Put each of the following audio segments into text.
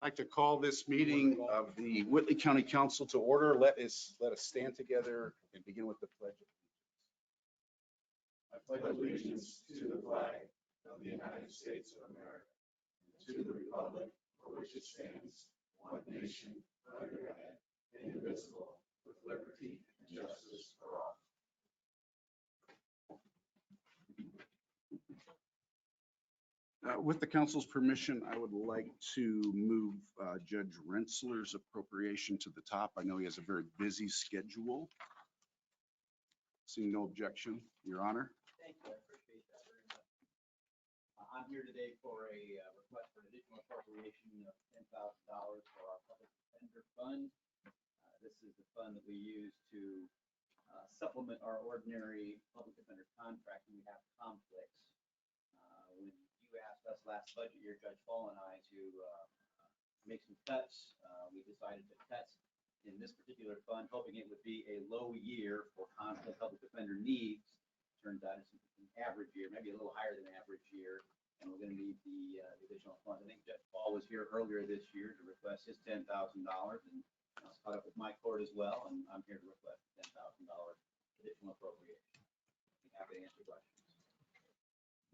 I'd like to call this meeting of the Whitley County Council to order. Let us stand together and begin with the pledge. I pledge allegiance to the flag of the United States of America, and to the republic for which it stands, one nation, under God, indivisible, with liberty and justice for all. With the council's permission, I would like to move Judge Rentschler's appropriation to the top. I know he has a very busy schedule. Seeing no objection, Your Honor. Thank you, I appreciate that very much. I'm here today for a request for an additional appropriation of $10,000 for our public defender fund. This is the fund that we use to supplement our ordinary public defender contract when we have conflicts. When you asked us last budget year, Judge Fall and I, to make some cuts, we decided to cut in this particular fund, hoping it would be a low year for conflict public defender needs. Turns out it's an average year, maybe a little higher than average year, and we're going to need the additional funds. I think Judge Paul was here earlier this year to request his $10,000, and I was caught up with my court as well, and I'm here to request $10,000 additional appropriation. I'm happy to answer questions.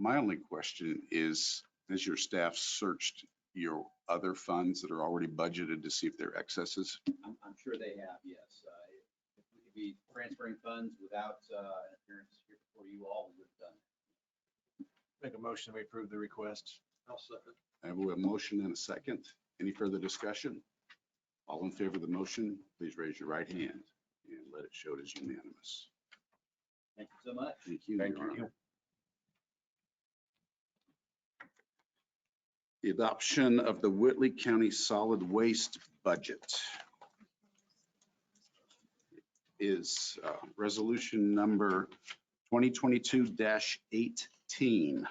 My only question is, has your staff searched your other funds that are already budgeted to see if they're excesses? I'm sure they have, yes. If we could be transferring funds without an appearance here before you all, we would have done it. Make a motion, we approve the request. I'll second. I have a motion and a second. Any further discussion? All in favor of the motion, please raise your right hand and let it show it as unanimous. Thank you so much. Thank you, Thank Your you. Honor. The adoption of the Whitley County Solid Waste Budget is resolution number 2022-18. Do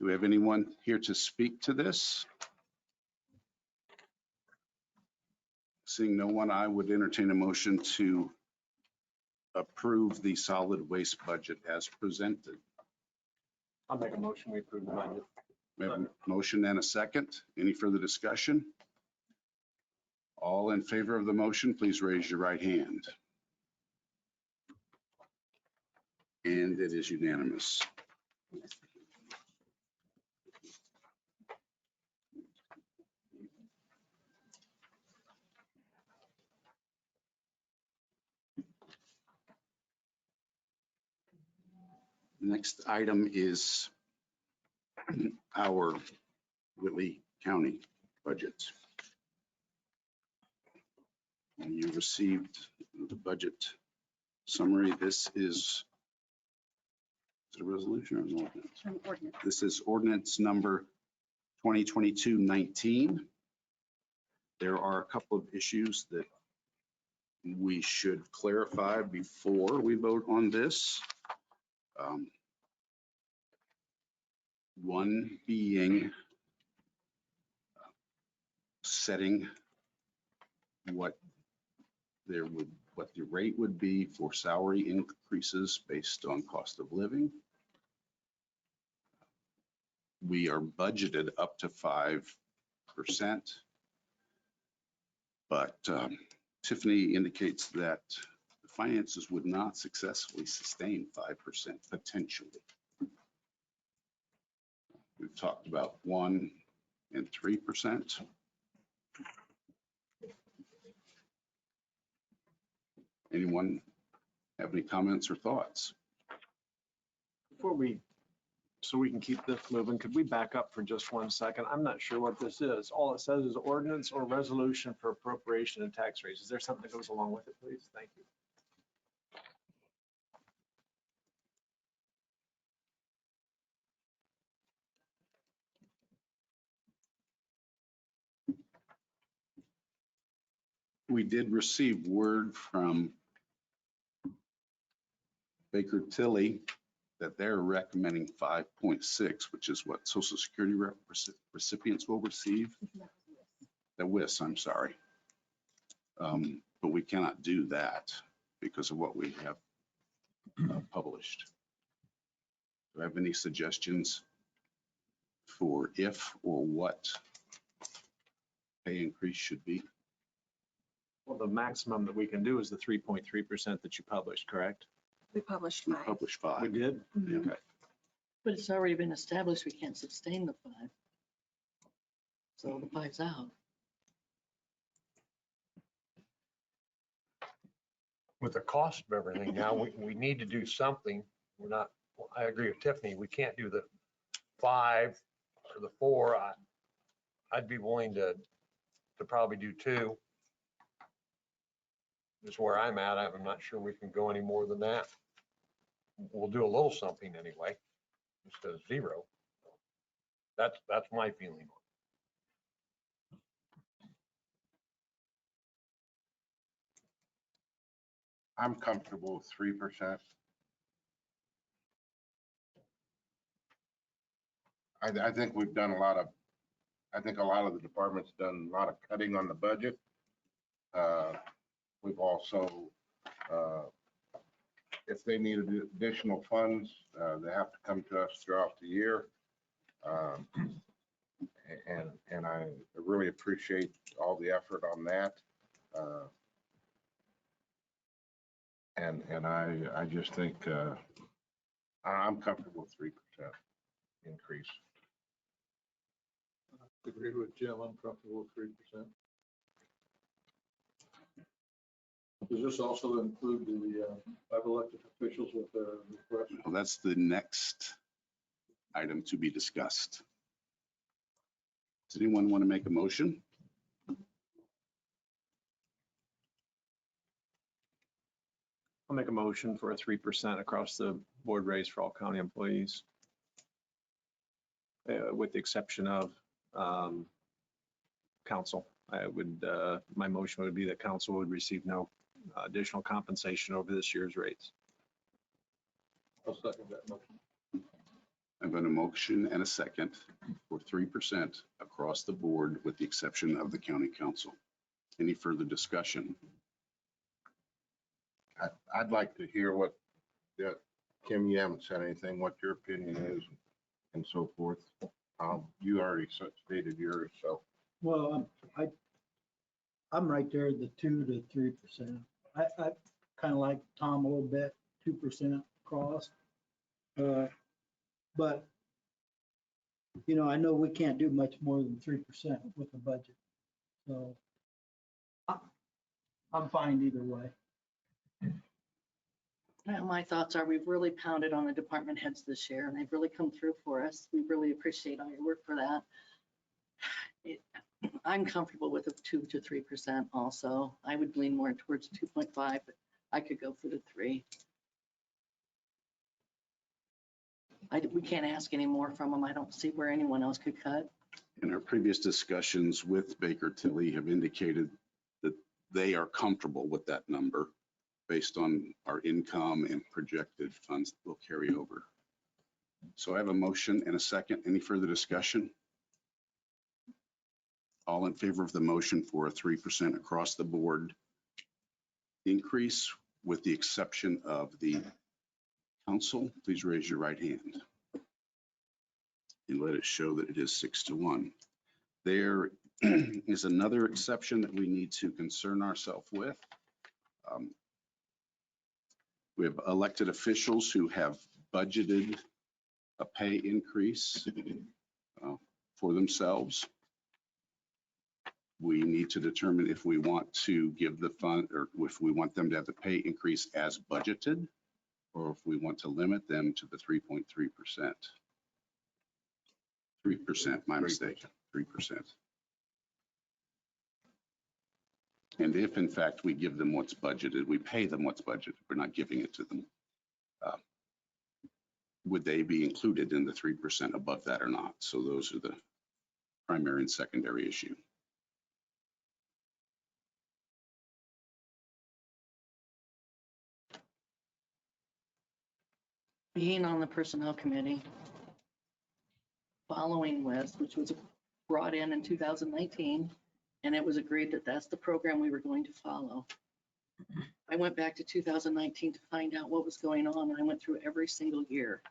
we have anyone here to speak to this? Seeing no one, I would entertain a motion to approve the solid waste budget as presented. I'll make a motion, we approve the budget. We have a motion and a second. Any further discussion? All in favor of the motion, please raise your right hand. And it is unanimous. The next item is our Whitley County budget. And you received the budget summary. This is it a resolution or an ordinance? An ordinance. This is ordinance number 2022-19. There are a couple of issues that we should clarify before we vote on this. One being setting what the rate would be for salary increases based on cost of living. We are budgeted up to 5%, but Tiffany indicates that the finances would not successfully sustain 5% potentially. We've talked about 1% and 3%. Anyone have any comments or thoughts? Before so we can keep this moving, could we back up for just 1 second? I'm not sure what this is. All it says is ordinance or resolution for appropriation and tax rates. Is there something that goes along with it, please? Thank you. We did receive word from Baker Tilly that they're recommending 5.6, which is what Social Security recipients will receive. The WIS, I'm sorry. But we cannot do that because of what we have published. Do I have any suggestions for if or what pay increase should be. Well, the maximum that we can do is the 3.3% that you published, correct? We published We 5. published We 5. did? Mhm. Okay. But it's already been established, we can't sustain the 5. So the 5's out. With the cost of everything now, we need to do something. We're not, I agree with Tiffany, we can't do the 5 or the 4. I'd be willing to probably do 2. Just where I'm at, I'm not sure we can go any more than that. We'll do a little something anyway, instead of 0. That's my feeling. I'm comfortable with 3%. I think we've done I think a lot of the departments done a lot of cutting on the budget. We've also, if they need additional funds, they have to come to us throughout the year. And I really appreciate all the effort on that. And I just think I'm comfortable with 3% increase. Agree with Jim, I'm comfortable with 3%. Does this also include the 5 elected officials with the request? Well, that's the next item to be discussed. Does anyone want to make a motion? I'll make a motion for a 3% across the board raise for all county employees. With the exception of council. My motion would be that council would receive no additional compensation over this year's rates. I'll second that motion. I've got a motion and a second for 3% across the board with the exception of the county council. Any further discussion? I'd like to hear what, Kim, you haven't said anything, what your opinion is and so forth. You already stated yours, so. Well, I'm right there, the 2 to 3%. I kind of like Tom a little bit, 2% across. But, you know, I know we can't do much more than 3% with the budget. So I'm fine either way. Well, my thoughts are we've really pounded on the department heads this year and they've really come through for us. We really appreciate all your work for that. I'm comfortable with a 2 to 3% also. I would lean more towards 2.5, but I could go for the 3. We can't ask any more from them. I don't see where anyone else could cut. In our previous discussions with Baker Tilly have indicated that they are comfortable with that number based on our income and projected funds that will carry over. So I have a motion and a second. Any further discussion? All in favor of the motion for a 3% across the board increase with the exception of the council, please raise your right hand. And let it show that it is 6-1. There is another exception that we need to concern ourselves with. We have elected officials who have budgeted a pay increase for themselves. We need to determine if we want to give the fund or if we want them to have the pay increase as budgeted, or if we want to limit them to the 3.3%. 3%, my mistake, 3%. And if in fact we give them what's budgeted, we pay them what's budgeted, we're not giving it to them. Would they be included in the 3% above that or not? So those are the primary and secondary issue. Being on the personnel committee, following WIS, which was brought in 2019, and it was agreed that that's the program we were going to follow. I went back to 2019 to find out what was going on, and I went through every single year,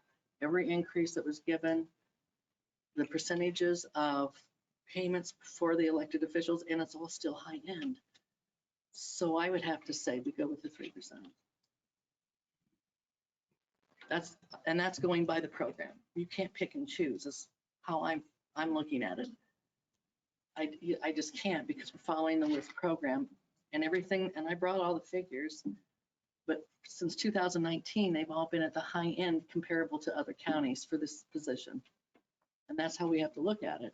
every increase that was given, the percentages of payments for the elected officials, and it's all still high end. So I would have to say we go with the 3%. That's going by the program. You can't pick and choose is how I'm looking at it. I just can't because we're following the WIS program and everything. And I brought all the figures, but since 2019, they've all been at the high end comparable to other counties for this position. And that's how we have to look at it.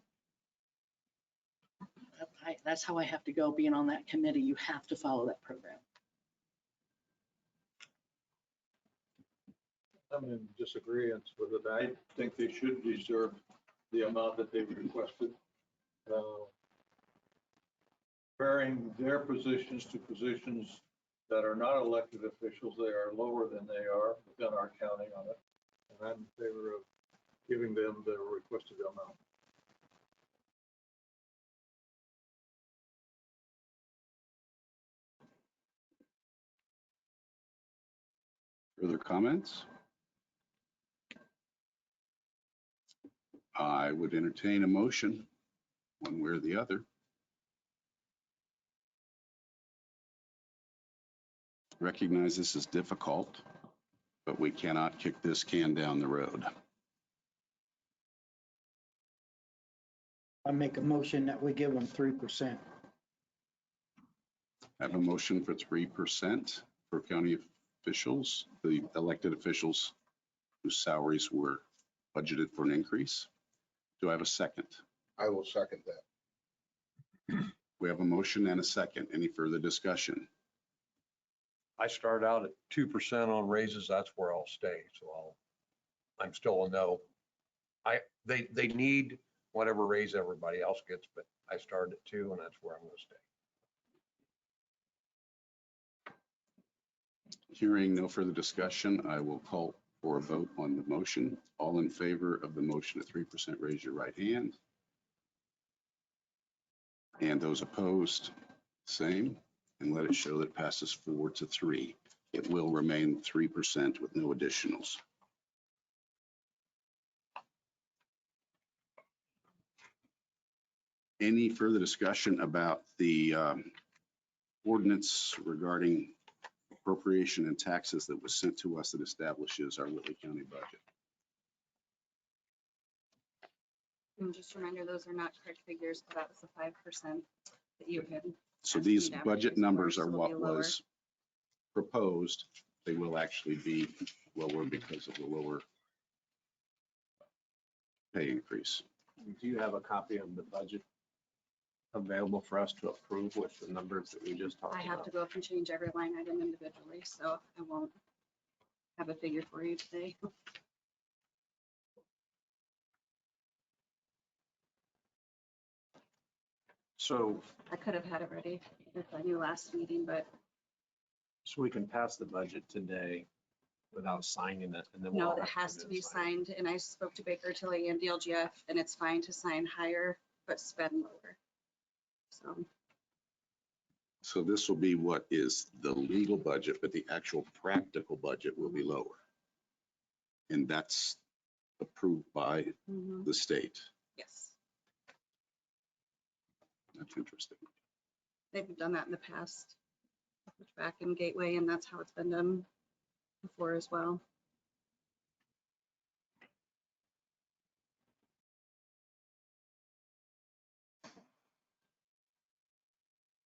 That's how I have to go being on that committee. You have to follow that program. I'm in disagreement with it. I think they should reserve the amount that they've requested. Comparing their positions to positions that are not elected officials, they are lower than they are within our county on it. And I'm in favor of giving them the requested amount. Further comments? I would entertain a motion, one way or the other. Recognize this is difficult, but we cannot kick this can down the road. I make a motion that we give them 3%. I have a motion for 3% for county officials, the elected officials whose salaries were budgeted for an increase. Do I have a second? I will second that. We have a motion and a second. Any further discussion? I started out at 2% on raises. That's where I'll stay. So I'm still a no. They need whatever raise everybody else gets, but I started at 2 and that's where I'm going to stay. Hearing no further discussion, I will call for a vote on the motion. All in favor of the motion at 3%, raise your right hand. And those opposed, same. And let it show that it passes 4-3. It will remain 3% with no additionals. Any further discussion about the ordinance regarding appropriation and taxes that was sent to us that establishes our Whitley County budget? And just a reminder, those are not correct figures, but that was the 5% that you had. So asked these me to budget advertise for, numbers so are it'll what be lower. was proposed. They will actually be lower because of the lower pay increase. Do you have a copy of the budget available for us to approve with the numbers that we just talked I about? have to go up and change every line item individually, so I won't have a figure for you today. So I could have had it ready if I knew last meeting, but we can pass the budget today without signing it, and then we'll no, all that have has come to in be and sign it. signed. And I spoke to Baker Tilly and DLGF, and it's fine to sign higher, but spend lower. So this will be what is the legal budget, but the actual practical budget will be lower. And that's approved by Mhm. the state. Yes, That's interesting. they've done that in the past, back in Gateway, and that's how it's been done before as well.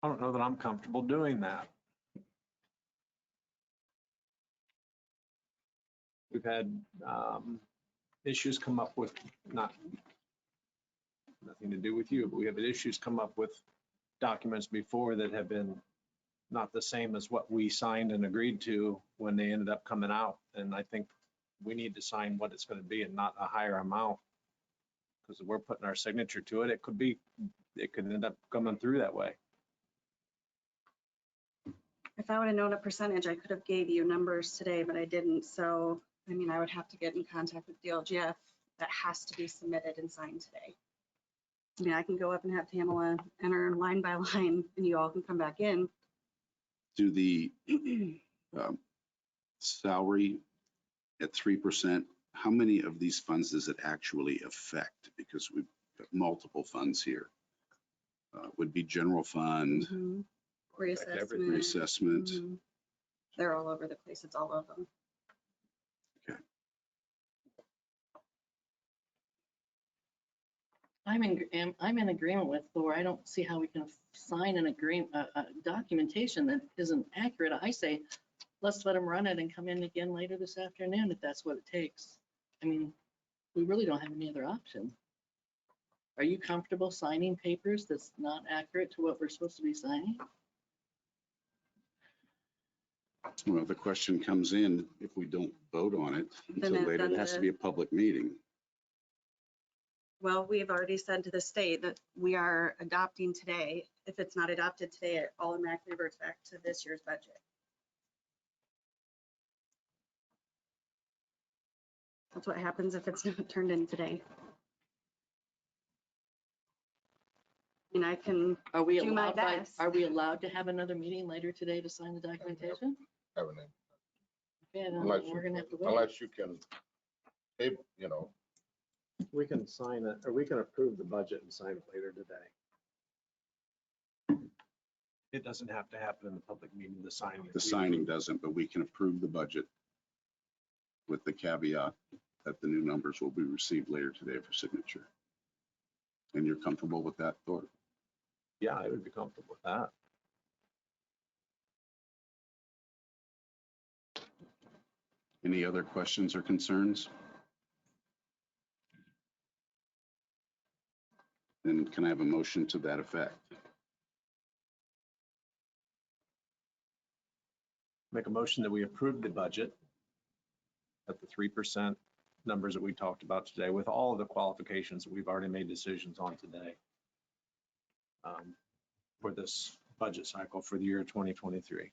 I don't know that I'm comfortable doing that. We've had issues come up with, nothing to do with you, but we have issues come up with documents before that have been not the same as what we signed and agreed to when they ended up coming out. And I think we need to sign what it's going to be and not a higher amount. Because if we're putting our signature to it, it could end up coming through that way. If I would have known a percentage, I could have gave you numbers today, but I didn't. So, I mean, I would have to get in contact with DLGF. That has to be submitted and signed today. I mean, I can go up and have Tamala enter line by line and you all can come back in. Do the salary at 3%, how many of these funds does it actually affect? Because we've multiple funds here. Would be general fund, Mhm. everything. Reassessment. reassessment. Mhm. They're all over the place. It's all of them. I'm in agreement with Thor. I don't see how we can sign an agreement, documentation that isn't accurate. I say, let's let them run it and come in again later this afternoon if that's what it takes. I mean, we really don't have any other option. Are you comfortable signing papers that's not accurate to what we're supposed to be signing? Well, the question comes in, if we don't vote on it until Then later, it has to be a public meeting. Well, we've already said to the state that we are adopting today. If it's not adopted today, it automatically reverts back to this year's budget. That's what happens if it's not turned in today. And I can, Are we Do my allowed best. are we allowed to have another meeting later today to sign the documentation? Haven't it? Yeah, no, Unless we're gonna have to you, wait. unless you can, table, you know, We can sign it, or we can approve the budget and sign it later today. It doesn't have to happen in the public meeting, the signing. The signing doesn't, but we can approve the budget with the caveat that the new numbers will be received later today for signature. And you're comfortable with that, Thor? Yeah, I would be comfortable with that. Any other questions or concerns? Then can I have a motion to that effect? Make a motion that we approve the budget at the 3% numbers that we talked about today with all of the qualifications that we've already made decisions on today for this budget cycle for the year 2023.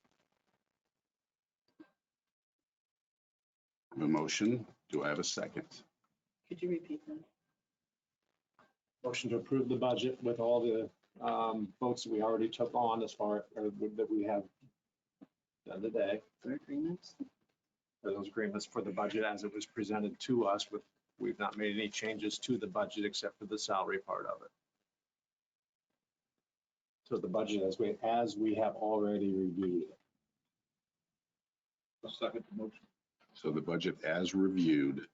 A motion, do I have a second? Could you repeat that? Motion to approve the budget with all the votes that we already took on as far, or that we have done today. For agreements? For those agreements for the budget as it was presented to us with, we've not made any changes to the budget except for the salary part of it. So the budget as we have already reviewed it. A second motion. So the budget as reviewed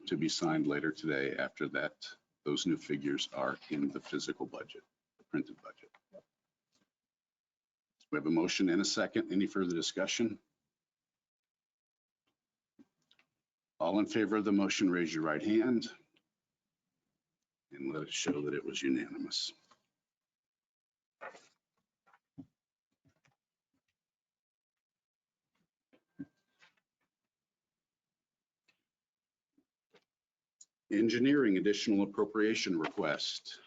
to be signed later today after that, those new figures are in the physical budget, the printed budget. We have a motion and a second. Any further discussion? All in favor of the motion, raise your right hand. And let it show that it was unanimous. Engineering additional appropriation request.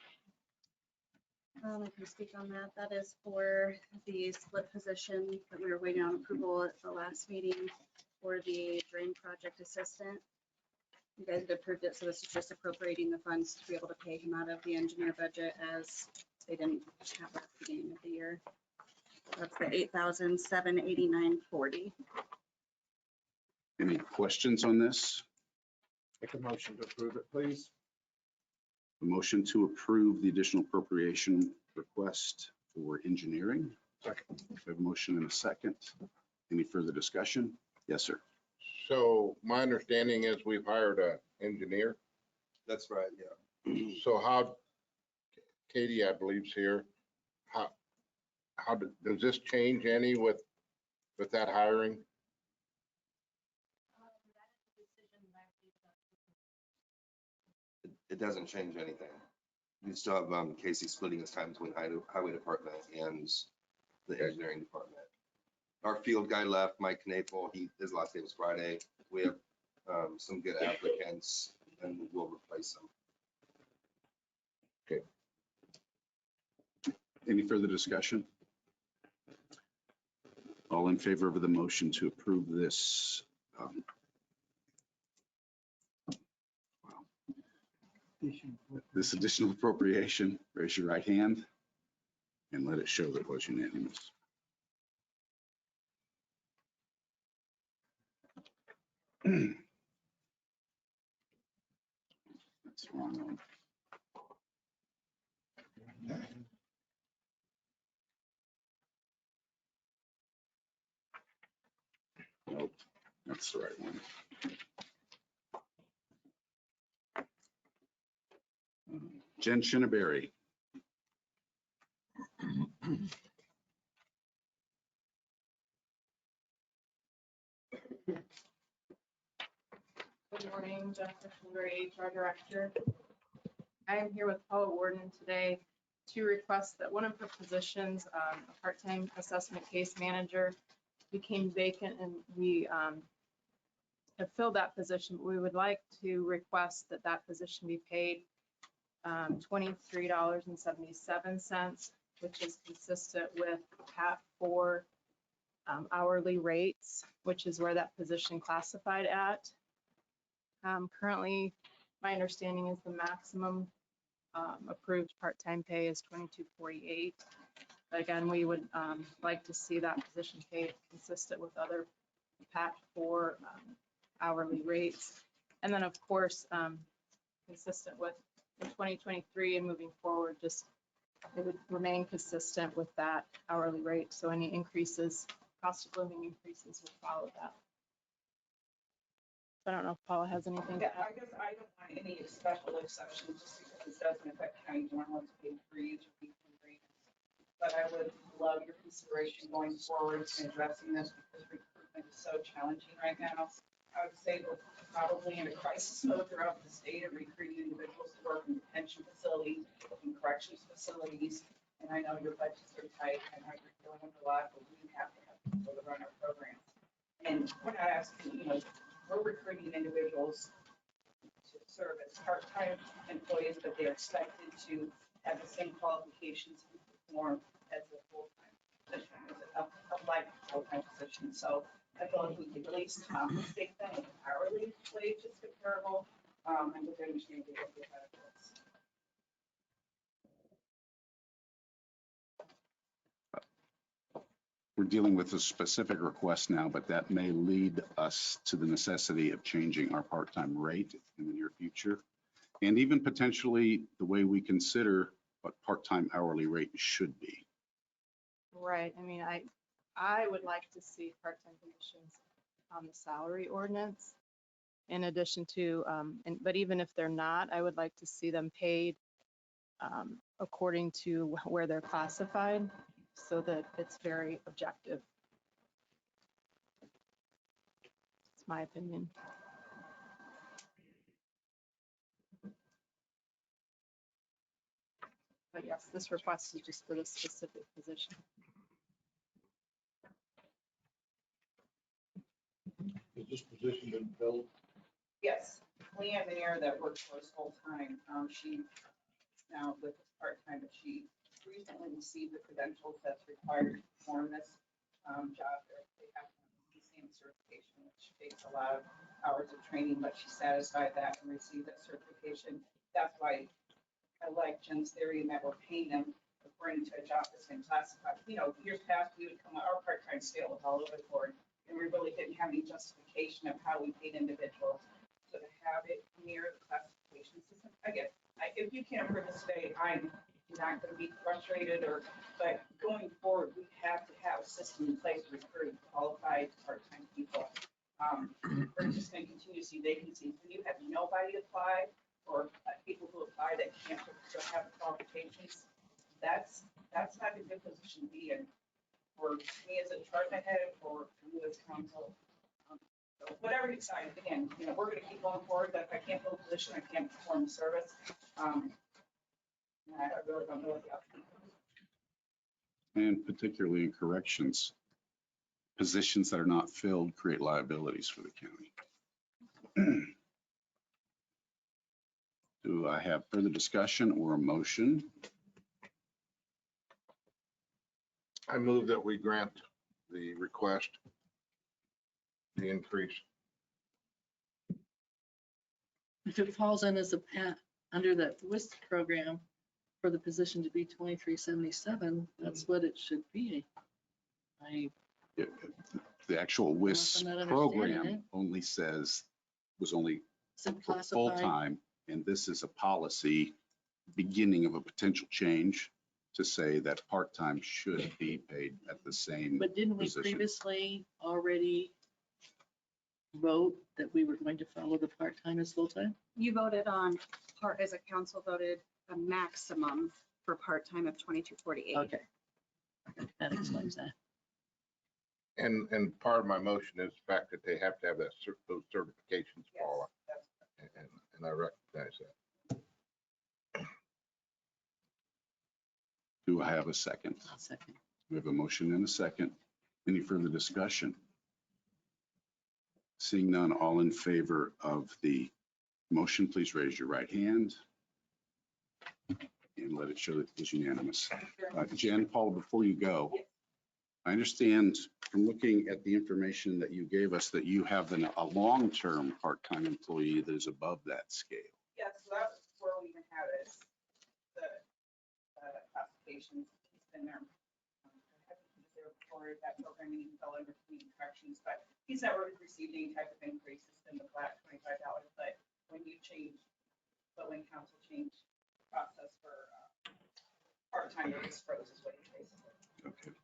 I can speak on that. That is for the split position that we were waiting on approval at the last meeting for the drain project assistant. You guys had approved it, so this is just appropriating the funds to be able to pay him out of the engineer budget as they didn't have that at the beginning of the year. That's the $8,789.40. Any questions on this? Make a motion to approve it, please. A motion to approve the additional appropriation request for engineering. Second. We have a motion and a second. Any further discussion? Yes, sir. so my understanding is we've hired an engineer. That's right, yeah. So how, Katy, I believe's here, how does this change any with that hiring? It doesn't change anything. We still have Casey splitting his time between highway department and the engineering department. Our field guy left, Mike Knapel, his last day was Friday. We have some good applicants and we'll replace them. Any further discussion? All in favor of the motion to approve this? This additional appropriation, raise your right hand and let it show that it was unanimous. That's Wrong one. Nope, that's the right one. Jen Shinabery. Good morning, Jennifer Shinabery, HR Director. I am here with Paula Warden today to request that one of her positions, a part-time assessment case manager, became vacant, and we have filled that position. We would like to request that that position be paid $23.77, which is consistent with PAT 4 hourly rates, which is where that position classified at. Currently, my understanding is the maximum approved part-time pay is $22.48. But again, we would like to see that position paid consistent with other PAT 4 hourly rates. And then, of course, consistent with in 2023 and moving forward, just it would remain consistent with that hourly rate. So any increases, cost of living increases would follow that. I don't know if Paula has anything to Yeah, add. I guess I don't want any special exceptions just because it doesn't affect county general pay freeze or weekly rates. But I would love your consideration going forward in addressing this because recruitment is so challenging right now. I would say we're probably in a crisis mode throughout the state of recruiting individuals to work in detention facilities and corrections facilities. And I know your budgets are tight and I you're dealing with a lot, but we have to have people to run our programs. And we're not asking, we're recruiting individuals to serve as part-time employees, but they're expected to have the same qualifications and perform as a full-time position, as a like full-time position. So I feel like we could at least compensate them with hourly wages comparable, and with understanding of the benefits. We're dealing with a specific request now, but that may lead us to the necessity of changing our part-time rate in the near future. And even potentially the way we consider what part-time hourly rate should be. Right. I mean, I would like to see part-time positions on the salary ordinance in addition to, but even if they're not, I would like to see them paid according to where they're classified so that it's very objective. It's my opinion. But yes, this request is just for this specific position. Is this position been filled? Yes, Leanne Manier that works for us full-time, she is now with us part-time, but she recently received the credentials that's required to perform this job. They have the same certification, which takes a lot of hours of training, but she's satisfied that and received that certification. That's why I like Jen's theory in that we're paying them according to a job that's been classified. Years past, we would come, our part-time scale was all over the board, and we really didn't have any justification of how we paid individuals. So to have it near the classification system, if you can't approve this today, I'm not going to be frustrated but going forward, we have to have a system in place to recruit qualified part-time people. We're just going to continue to see vacancies. When you have nobody apply or people who apply that can't have the qualifications, that's not a good position to be in for me as a department head or you as council. So whatever you decide, again, we're going to keep going forward, but if I can't fill a position, I can't perform the service. I really don't know what the option is. And particularly in corrections, positions that are not filled create liabilities for the county. Do I have further discussion or a motion? I move that we grant the request, the increase. If it falls in as a PAT under that WISC program for the position to be 2377, that's what it should be. The actual WIS I'm not understanding program it. only says, was only Is it for classified? full-time And this is a policy beginning of a potential change to say that part-time should be paid at the same But didn't we position. previously already vote that we were going to follow the part-time as full-time? You voted on, part as a council voted a maximum for part-time of 2248. Okay. That explains that. And part of my motion is the fact that they have to have that, those certifications, Yes, Paula, that's and I recognize that. Do I have a second? I'll second. We have a motion and a second. Any further discussion? Seeing none, all in favor of the motion, please raise your right hand and let it show that it is unanimous. Jen, Paul, before you go, I understand from looking at the information that you gave us that you have a long-term part-time employee that is above that scale. Yeah, so that's where we even have it, the classifications, he's been there. I think he was there before that programming fell under community corrections, but he's never received any type of increase. It's been the flat $25, but when you change, but when council changed the process for part-time, it just froze is what he's basically. Okay.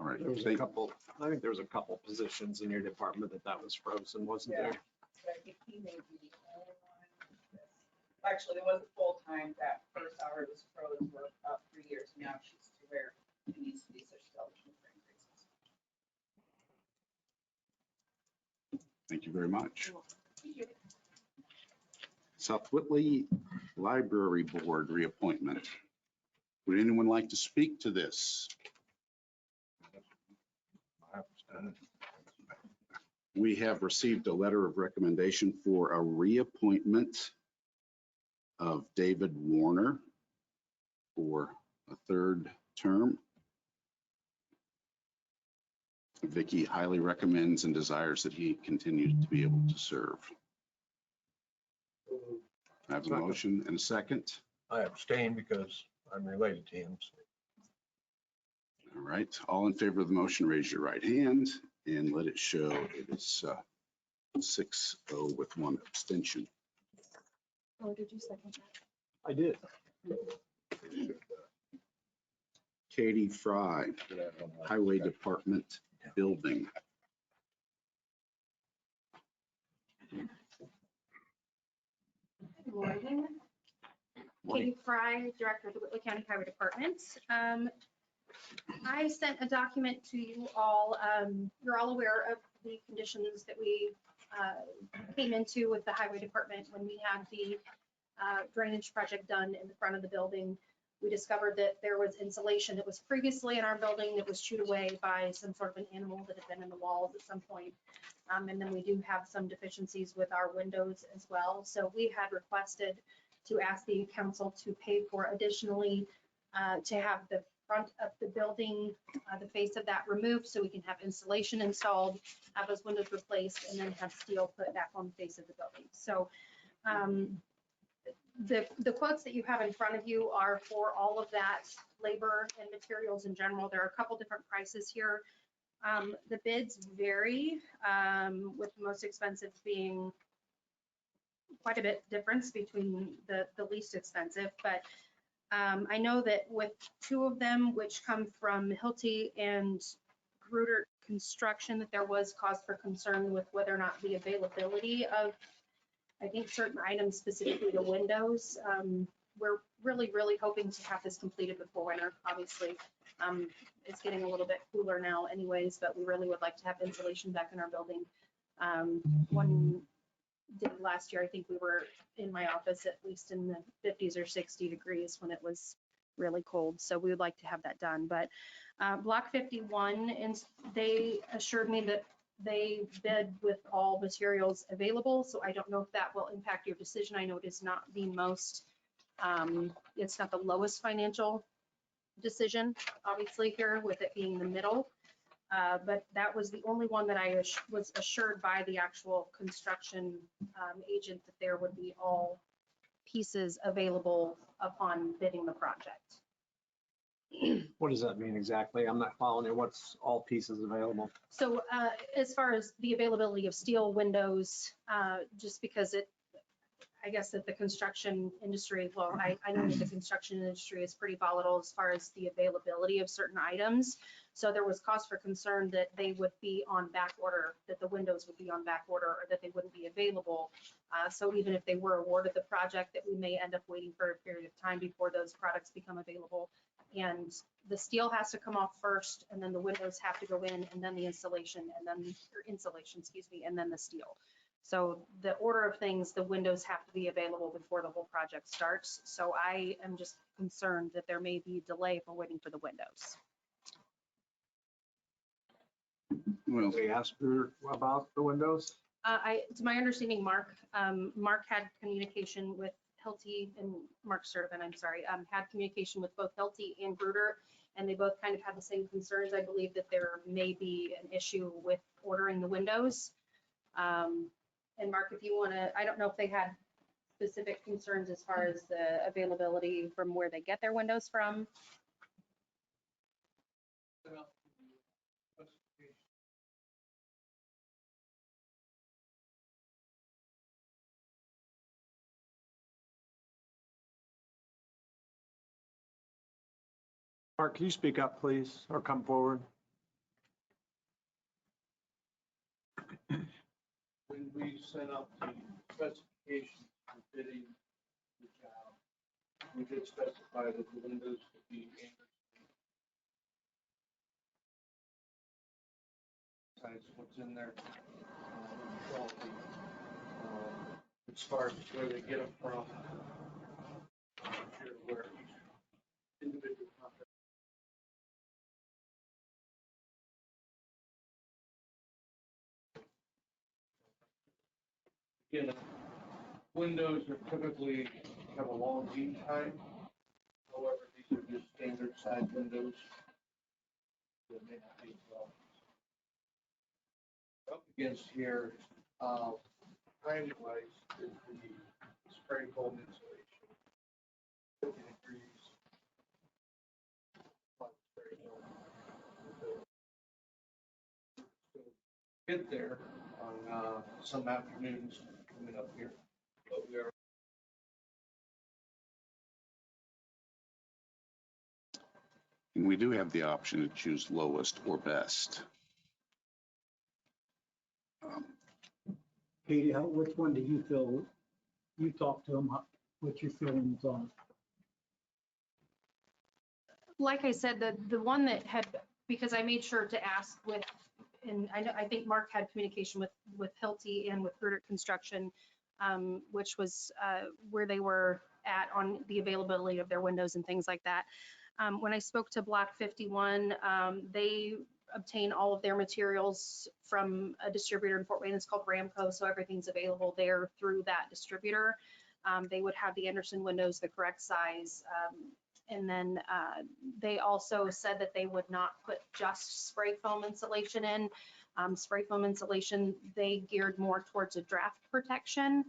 All right. There was a couple, I think there was a couple positions in your department that was frozen, wasn't there? But I think he may be the only one. Actually, there was a full-time, that first hour was froze for about 3 years. Now she's to where it needs to be, so she's eligible for increases. Thank you very much. South Whitley Library Board reappointment. Would anyone like to speak to this? We have received a letter of recommendation for a reappointment of David Warner for a third term. Vicky highly recommends and desires that he continue to be able to serve. I have a motion and a second. I abstain because I'm related to him. So. All right, all in favor of the motion, raise your right hand and let it show it is 6-0 with one abstention. Oh, did you second that? I did. Katy Fry, Highway Department Building. Good morning. Katy Fry, Director of the Whitley County Highway Department. I sent a document to you all. You're all aware of the conditions that we came into with the Highway Department when we had the drainage project done in the front of the building. We discovered that there was insulation that was previously in our building that was chewed away by some sort of an animal that had been in the walls at some point. And then we do have some deficiencies with our windows as well. So we had requested to ask the council to pay for additionally to have the front of the building, the face of that removed so we can have insulation installed, have those windows replaced, and then have steel put back on the face of the building. So the quotes that you have in front of you are for all of that labor and materials in general. There are a couple different prices here. The bids vary, with the most expensive being quite a bit difference between the least expensive, but I know that with two of them, which come from Hilti and Gruder Construction, that there was cause for concern with whether or not the availability of, I think, certain items, specifically the windows. We're really hoping to have this completed before winter. Obviously, it's getting a little bit cooler now anyways, but we really would like to have insulation back in our building. One day last year, I think we were in my office at least in the 50s or 60 degrees when it was really cold. So we would like to have that done. But Block 51, and they assured me that they bid with all materials available. So I don't know if that will impact your decision. I know it is not the most, it's not the lowest financial decision, obviously here with it being the middle. But that was the only one that I was assured by the actual construction agent that there would be all pieces available upon bidding the project. What does that mean exactly? I'm not following it. What's all pieces available? So as far as the availability of steel windows, just because I guess that the construction industry, well, I know that the construction industry is pretty volatile as far as the availability of certain items. So there was cause for concern that they would be on back order, that the windows would be on back order, or that they wouldn't be available. So even if they were awarded the project, that we may end up waiting for a period of time before those products become available. And the steel has to come off first, and then the windows have to go in, and then the insulation, and then, or insulation, excuse me, and then the steel. So the order of things, the windows have to be available before the whole project starts. So I am just concerned that there may be a delay if we're waiting for the windows. Well, We asked her about the windows. To my understanding, Mark had communication with Hilti and Mark Sturtevant, I'm sorry, had communication with both Hilti and Gruder, and they both kind of had the same concerns. I believe that there may be an issue with ordering the windows. And Mark, if you want to, I don't know if they had specific concerns as far as the availability from where they get their windows from. Mark, can you speak up, please, or come forward? When we sent out the specifications for bidding the job, we did specify that the windows would be size what's in there. Quality. As far as where they get them from. I'm sure where each individual contract. Again, windows are typically have a long lead time. However, these are just standard size windows. That may not be well. Up against here, time-wise, is the spray foam insulation. 50 degrees. Spray foam. Get there on some afternoons coming up here, but we are. and we do have the option to choose lowest or best. Katie, which one do you feel, you talked to them, what's your feelings on? Like I said, the one that had, because I made sure to ask with, and I think Mark had communication with Hilti and with Gruder Construction, which was where they were at on the availability of their windows and things like that. When I spoke to Block 51, they obtain all of their materials from a distributor in Fort Wayne. It's called Ramco, so everything's available there through that distributor. They would have the Anderson windows, the correct size. And then they also said that they would not put just spray foam insulation in. Spray foam insulation, they geared more towards a draft protection,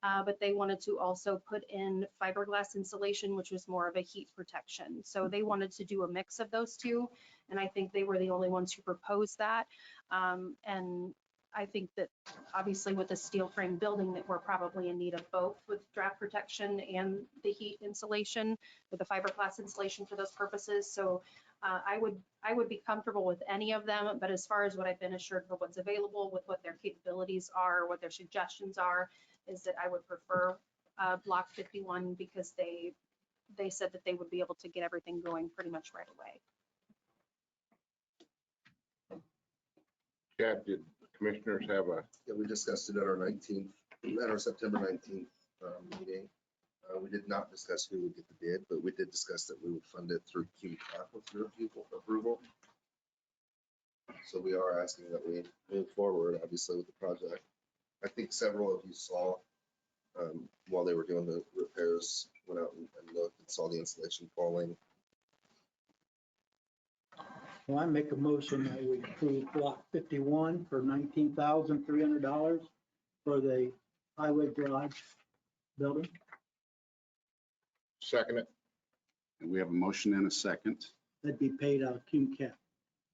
but they wanted to also put in fiberglass insulation, which was more of a heat protection. So they wanted to do a mix of those two. And I think they were the only ones who proposed that. And I think that obviously with a steel frame building that we're probably in need of both with draft protection and the heat insulation with the fiberglass insulation for those purposes. So I would be comfortable with any of them, but as far as what I've been assured for what's available with what their capabilities are, what their suggestions are, is that I would prefer Block 51 because they said that they would be able to get everything going pretty much right away. Chad, did commissioners have a, Yeah, we discussed it at our September 19th meeting. We did not discuss who would get the bid, but we did discuss that we would fund it through QCAP with your approval. So we are asking that we move forward, obviously, with the project. I think several of you saw while they were doing the repairs, went out and looked and saw the insulation falling. Well, I make a motion that we approve Block 51 for $19,300 for the highway garage building. second it? And we have a motion and a second. That'd be paid out of QCAP.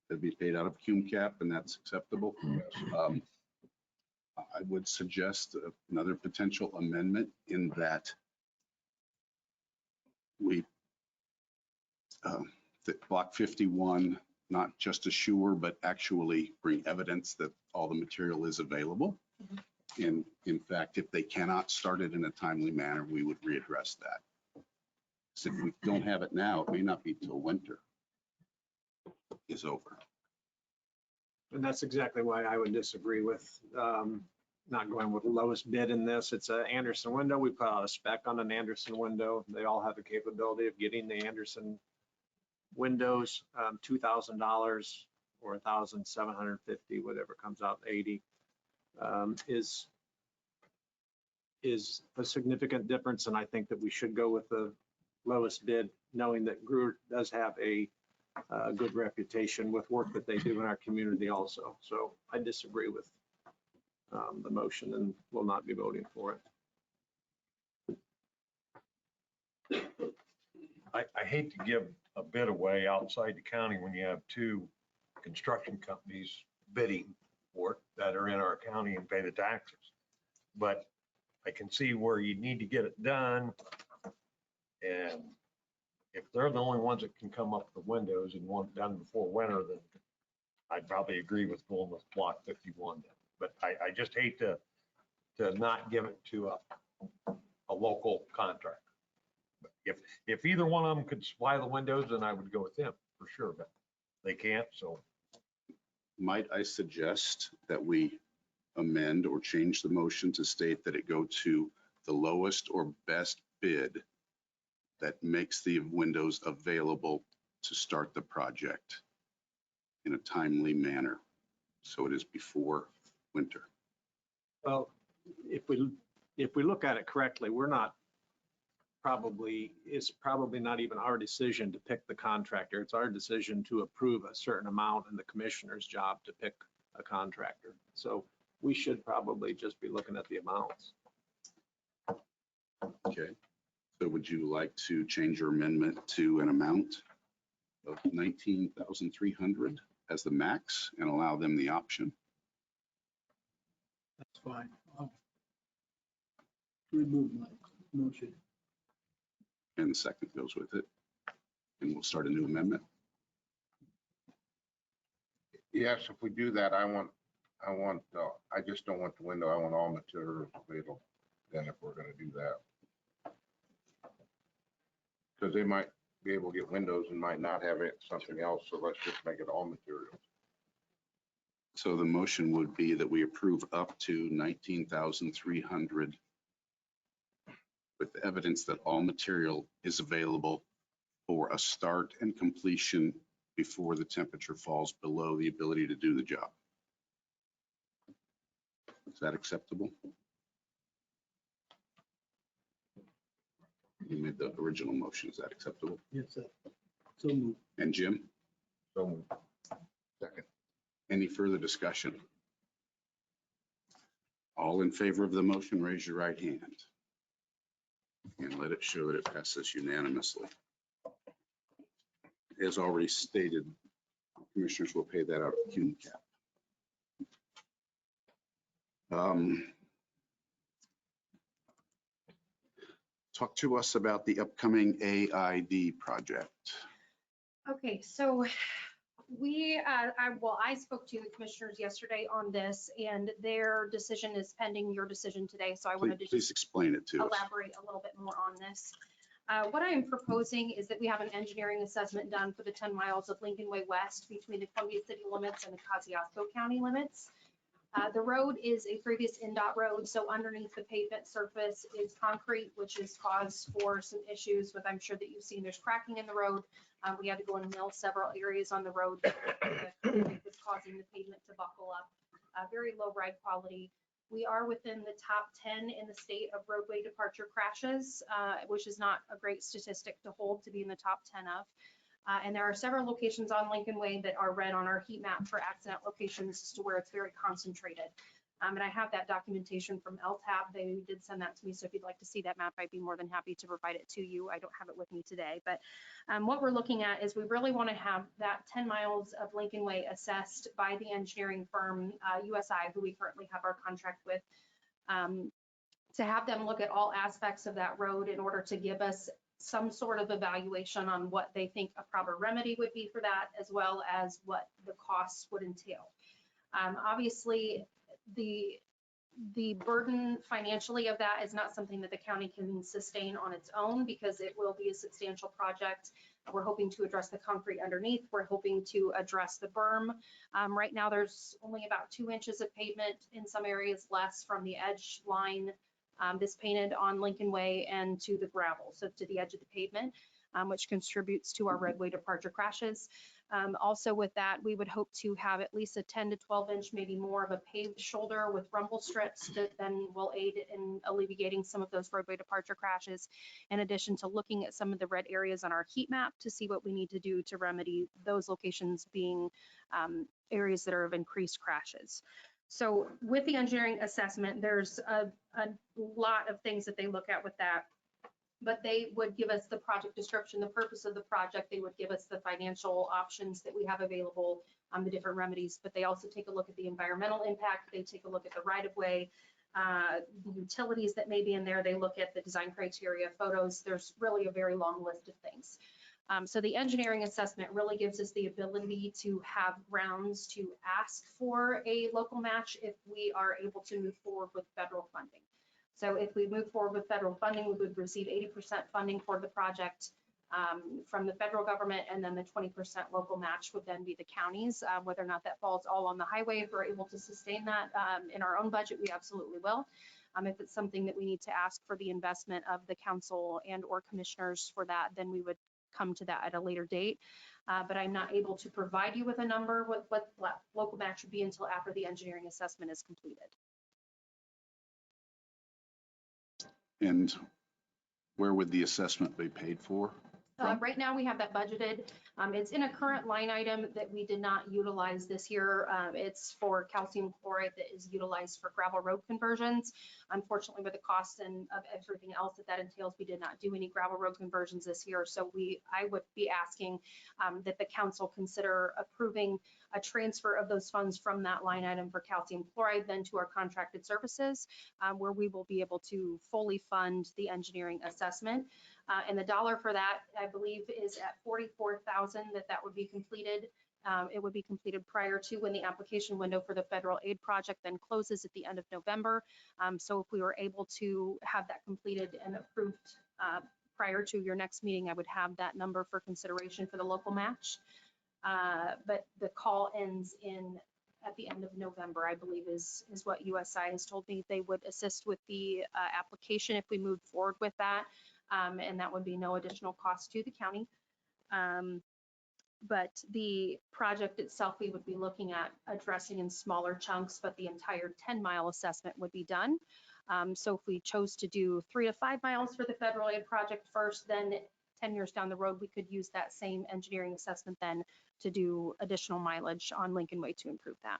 That'd be paid out of CUME cap, and that's acceptable. I would suggest another potential amendment in that that block 51, not just assure, but actually bring evidence that all the material is available. And in fact, if they cannot start it in a timely manner, we would readdress that. So if we don't have it now, it may not be till winter is over. And that's exactly why I would disagree with not going with the lowest bid in this. It's an Anderson window. We put out a spec on an Anderson window. They all have the capability of getting the Anderson windows, $2,000 or $1,750, whatever comes out 80, is a significant difference. And I think that we should go with the lowest bid, knowing that Gruer does have a good reputation with work that they do in our community also. So I disagree with the motion and will not be voting for it. I hate to give a bid away outside the county when you have two construction companies bidding for it that are in our county and pay the taxes. But I can see where you need to get it done. And if they're the only ones that can come up with the windows and want it done before winter, then I'd probably agree with going with block 51. But I just hate to not give it to a local contractor. But if either one of them could supply the windows, then I would go with them for sure, but they can't, so. Might I suggest that we amend or change the motion to state that it go to the lowest or best bid that makes the windows available to start the project in a timely manner, so it is before winter? Well, if we look at it correctly, it's probably not even our decision to pick the contractor. It's our decision to approve a certain amount and the commissioner's job to pick a contractor. So we should probably just be looking at the amounts. Okay, so would you like to change your amendment to an amount of 19,300 as the max and allow them the option? That's fine. I'll remove my motion. And the second goes with it. And we'll start a new amendment. Yes, if we do that, I just don't want the window. I want all materials available then if we're gonna do that. Because they might be able to get windows and might not have it, something else, so let's just make it all materials. So the motion would be that we approve up to 19,300 with the evidence that all material is available for a start and completion before the temperature falls below the ability to do the job. Is that acceptable? You made the original motion. Is that acceptable? Yes, sir. So moved. And Jim, So, second. any further discussion? All in favor of the motion, raise your right hand. And let it show that it passes unanimously. As already stated, commissioners will pay that out of Cume cap. Talk to us about the upcoming AID project. Okay, so I spoke to the commissioners yesterday on this, and their decision is pending your decision today. So I wanted to Please just explain it to us. elaborate a little bit more on this. What I am proposing is that we have an engineering assessment done for the 10 miles of Lincoln Way West between the Columbia City limits and the Kosciuszko County limits. The road is a previous NDOT road, so underneath the pavement surface is concrete, which has caused for some issues with, I'm sure that you've seen, there's cracking in the road. We had to go and mill several areas on the road that was causing the pavement to buckle up. Very low ride quality. We are within the top 10 in the state of roadway departure crashes, which is not a great statistic to hold to be in the top 10 of. And there are several locations on Lincoln Way that are red on our heat map for accident locations as to where it's very concentrated. And I have that documentation from LTAP. They did send that to me. So if you'd like to see that map, I'd be more than happy to provide it to you. I don't have it with me today, but what we're looking at is we really want to have that 10 miles of Lincoln Way assessed by the engineering firm, USI, who we currently have our contract with, to have them look at all aspects of that road in order to give us some sort of evaluation on what they think a proper remedy would be for that, as well as what the costs would entail. Obviously, the burden financially of that is not something that the county can sustain on its own because it will be a substantial project. We're hoping to address the concrete underneath. We're hoping to address the berm. Right now, there's only about 2 inches of pavement, in some areas less, from the edge line that's painted on Lincoln Way and to the gravel, so to the edge of the pavement, which contributes to our roadway departure crashes. Also with that, we would hope to have at least a 10 to 12 inch, maybe more of a paved shoulder with rumble strips that then will aid in alleviating some of those roadway departure crashes, in addition to looking at some of the red areas on our heat map to see what we need to do to remedy those locations being areas that are of increased crashes. So with the engineering assessment, there's a lot of things that they look at with that. But they would give us the project description, the purpose of the project. They would give us the financial options that we have available, the different remedies, but they also take a look at the environmental impact. They take a look at the right of way, the utilities that may be in there. They look at the design criteria, photos. There's really a very long list of things. So the engineering assessment really gives us the ability to have grounds to ask for a local match if we are able to move forward with federal funding. So if we move forward with federal funding, we would receive 80% funding for the project from the federal government, and then the 20% local match would then be the counties. Whether or not that falls all on the highway, if we're able to sustain that in our own budget, we absolutely will. If it's something that we need to ask for the investment of the council and or commissioners for that, then we would come to that at a later date. But I'm not able to provide you with a number what local match would be until after the engineering assessment is completed. And where would the assessment be paid for? Right now, we have that budgeted. It's in a current line item that we did not utilize this year. It's for calcium chloride that is utilized for gravel road conversions. Unfortunately, with the cost and of everything else that entails, we did not do any gravel road conversions this year. So I would be asking that the council consider approving a transfer of those funds from that line item for calcium chloride then to our contracted services, where we will be able to fully fund the engineering assessment. And the dollar for that, I believe, is at $44,000 that would be completed. It would be completed prior to when the application window for the federal aid project then closes at the end of November. So if we were able to have that completed and approved prior to your next meeting, I would have that number for consideration for the local match. But the call ends at the end of November, I believe is what USI has told me. They would assist with the application if we move forward with that. And that would be no additional cost to the county. But the project itself, we would be looking at addressing in smaller chunks, but the entire 10-mile assessment would be done. So if we chose to do 3 to 5 miles for the federal aid project first, then 10 years down the road, we could use that same engineering assessment then to do additional mileage on Lincoln Way to improve that.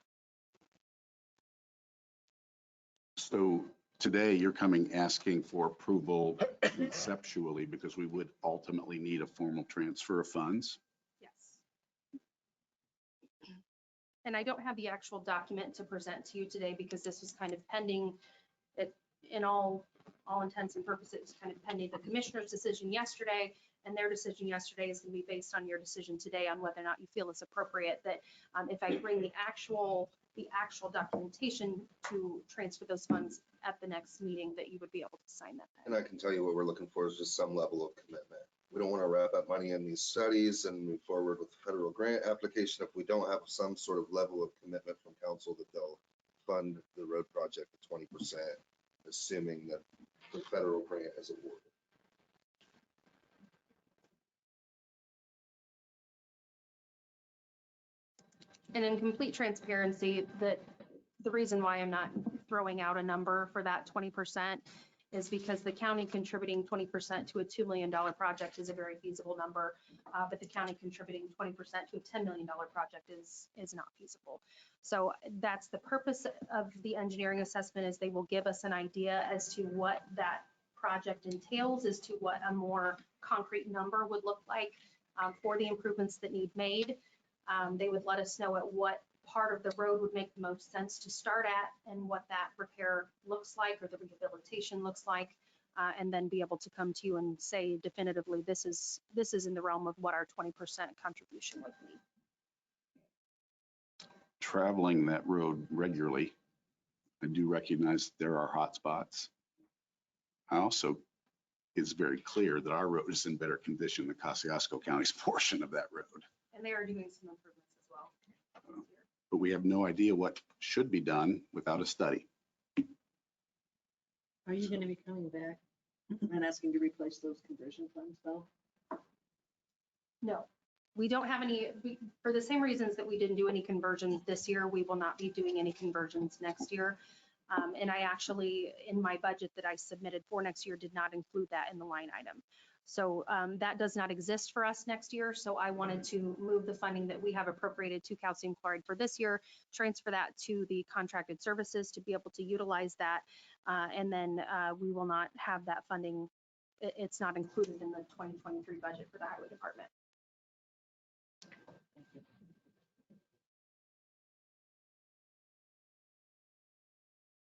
So today you're coming asking for approval conceptually because we would ultimately need a formal transfer of funds. Yes. And I don't have the actual document to present to you today because this was kind of pending it in all intents and purposes, kind of pending the commissioner's decision yesterday, and their decision yesterday is going to be based on your decision today on whether or not you feel it's appropriate that if I bring the actual documentation to transfer those funds at the next meeting, that you would be able to sign that. And I can tell you what we're looking for is just some level of commitment. We don't want to wrap up money in these studies and move forward with the federal grant application if we don't have some sort of level of commitment from council that they'll fund the road project at 20%, assuming that the federal grant is awarded. And in complete transparency, that the reason why I'm not throwing out a number for that 20% is because the county contributing 20% to a $2 million project is a very feasible number, but the county contributing 20% to a $10 million project is not feasible. So that's the purpose of the engineering assessment, is they will give us an idea as to what that project entails, as to what a more concrete number would look like for the improvements that need made. They would let us know at what part of the road would make the most sense to start at and what that repair looks like or the rehabilitation looks like, and then be able to come to you and say definitively, this is in the realm of what our 20% contribution would be. Traveling that road regularly, I do recognize there are hot spots. I also, it's very clear that our road is in better condition than Kosciuszko County's portion of that road. And they are doing some improvements as well. But we have no idea what should be done without a study. Are you going to be coming back and asking to replace those conversion funds though? No, we don't have any, for the same reasons that we didn't do any conversions this year, we will not be doing any conversions next year. And I actually, in my budget that I submitted for next year, did not include that in the line item. So that does not exist for us next year. So I wanted to move the funding that we have appropriated to calcium chloride for this year, transfer that to the contracted services to be able to utilize that. And then we will not have that funding. It's not included in the 2023 budget for the highway department.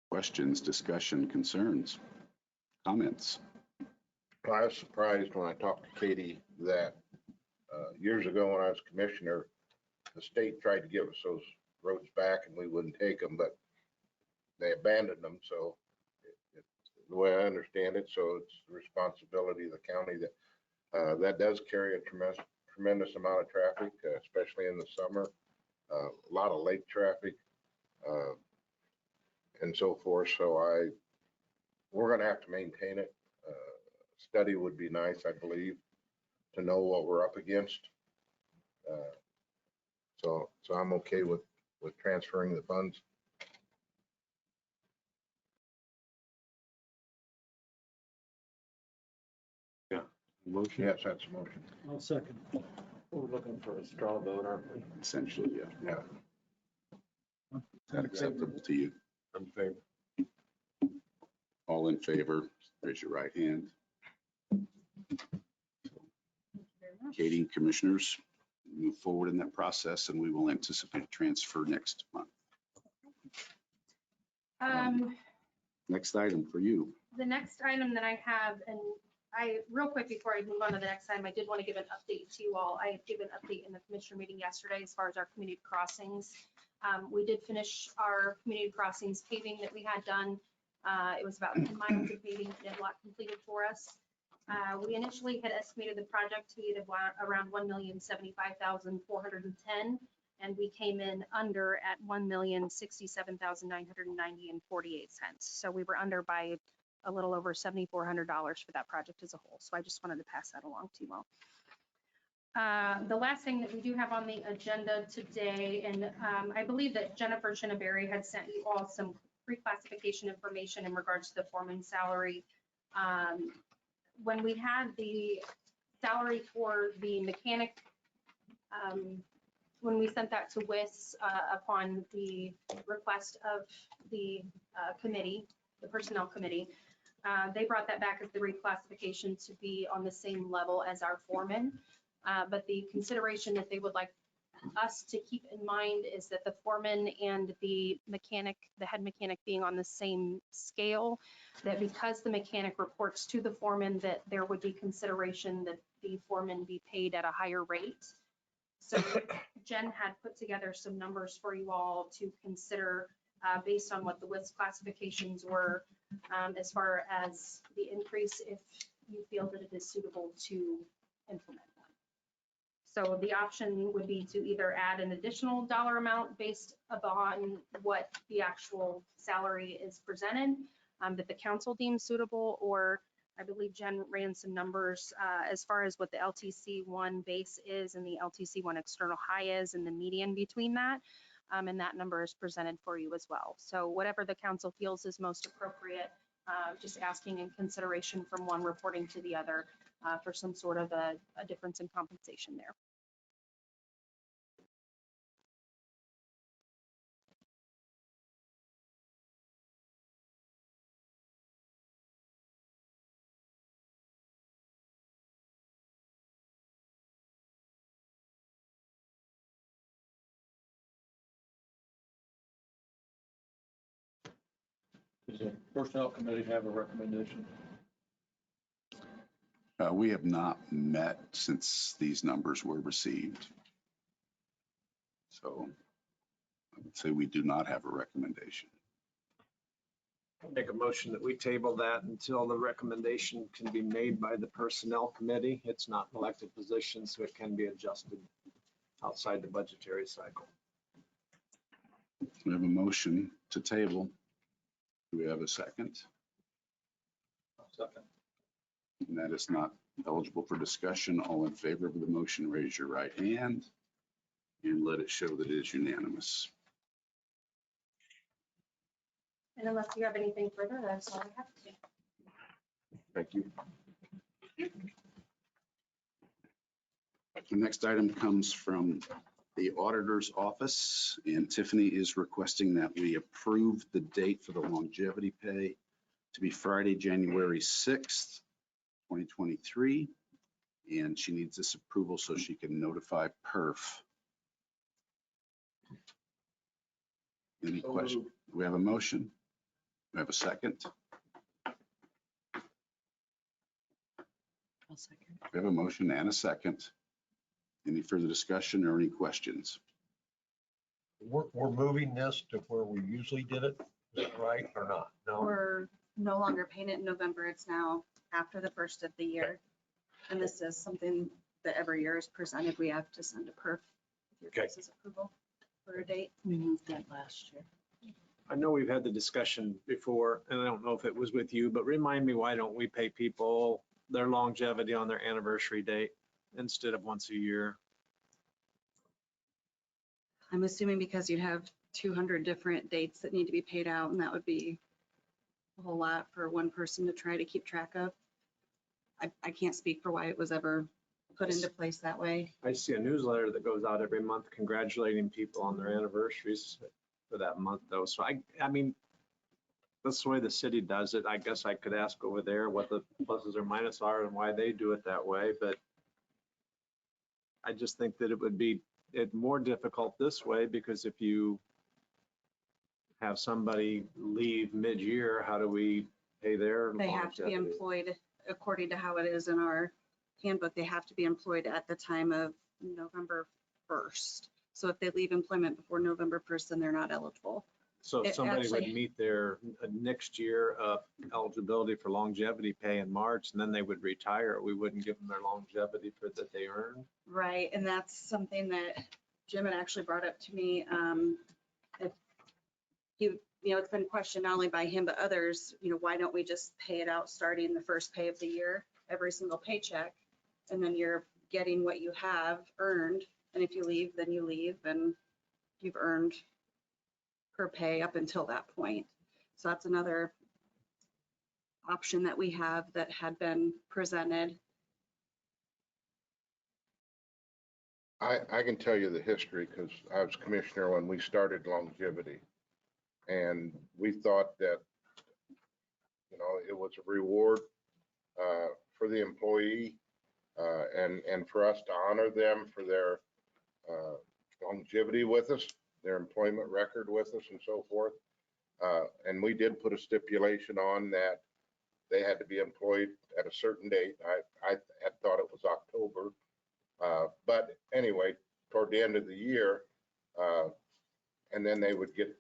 Questions, discussion, concerns, comments? I was surprised when I talked to Katy that years ago when I was commissioner, the state tried to give us those roads back and we wouldn't take them, but they abandoned them. So the way I understand it, so it's the responsibility of the county that does carry a tremendous amount of traffic, especially in the summer, a lot of lake traffic and so forth. So we're going to have to maintain it. Study would be nice, I believe, to know what we're up against. So I'm okay with transferring the funds. Motion? Yes, that's a motion. I'll second. We're looking for a straw vote, aren't we? Essentially, yeah. Yeah. Is that acceptable to you? I'm in favor. All in favor, raise your right hand. Katy and commissioners, move forward in that process and we will anticipate transfer next month. Next item for you. The next item that I have, and real quick before I move on to the next item, I did want to give an update to you all. I gave an update in the commissioner meeting yesterday as far as our community crossings. We did finish our community crossings paving that we had done. It was about 10 miles of paving, and a lot completed for us. We initially had estimated the project to be around $1,075,410, and we came in under at $1,067,990.48. So we were under by a little over $7,400 for that project as a whole. So I just wanted to pass that along to you all. The last thing that we do have on the agenda today, and I believe that Jennifer Shinabery had sent you all some reclassification information in regards to the foreman salary. When we had the salary for the mechanic, when we sent that to WIS upon the request of the committee, the personnel committee, they brought that back as the reclassification to be on the same level as our foreman. But the consideration that they would like us to keep in mind is that the foreman and the mechanic, the head mechanic being on the same scale, that because the mechanic reports to the foreman, that there would be consideration that the foreman be paid at a higher rate. So Jen had put together some numbers for you all to consider based on what the WIS classifications were as far as the increase, if you feel that it is suitable to implement. So the option would be to either add an additional dollar amount based upon what the actual salary is presented that the council deems suitable, or I believe Jen ran some numbers as far as what the LTC1 base is and the LTC1 external high is and the median between that. And that number is presented for you as well. So whatever the council feels is most appropriate just asking in consideration from one reporting to the other for some sort of a difference in compensation there. Does the Personnel Committee have a recommendation? We have not met since these numbers were received. So I would say we do not have a recommendation. Make a motion that we table that until the recommendation can be made by the Personnel Committee. It's not an elected position, so it can be adjusted outside the budgetary cycle. We have a motion to table. Do we have a second? Second. And that is not eligible for discussion. All in favor of the motion, raise your right hand and let it show that it is unanimous. And unless you have anything further, that's all I have to do. Thank you. The next item comes from the auditor's office, and Tiffany is requesting that we approve the date for the longevity pay to be Friday, January 6th, 2023. And she needs this approval so she can notify PERF. Any question? Do we have a motion? Do we have a second? I'll second. We have a motion and a second. Any further discussion or any questions? We're moving this to where we usually did it, is that right or not? No, We're no longer paying it in November. It's now after the first of the year. And this is something that every year is presented. We have to send a perf with your Okay. guys' approval for a date. We moved that last year. I know we've had the discussion before, and I don't know if it was with you, but remind me, why don't we pay people their longevity on their anniversary date instead of once a year? I'm assuming because you'd have 200 different dates that need to be paid out, and that would be a whole lot for one person to try to keep track of. I can't speak for why it was ever put into place that way. I see a newsletter that goes out every month congratulating people on their anniversaries for that month though. So I mean, that's the way the city does it. I guess I could ask over there what the pluses or minuses are and why they do it that way, but I just think that it would be more difficult this way, because if you have somebody leave mid-year, how do we pay their They have to be longevity? employed according to how it is in our handbook. They have to be employed at the time of November 1st. So if they leave employment before November 1st, then they're not eligible. So if It somebody would actually- meet their next year eligibility for longevity pay in March, and then they would retire, we wouldn't give them their longevity for that they earned. Right, and that's something that Jim had actually brought up to me. If it's been questioned not only by him, but others, why don't we just pay it out starting the first pay of the year, every single paycheck? And then you're getting what you have earned. And if you leave, then you leave, and you've earned per pay up until that point. So that's another option that we have that had been presented. I can tell you the history because I was commissioner when we started longevity. And we thought that, it was a reward for the employee and for us to honor them for their longevity with us, their employment record with us and so forth. And we did put a stipulation on that they had to be employed at a certain date. I had thought it was October. But anyway, toward the end of the year, and then they would get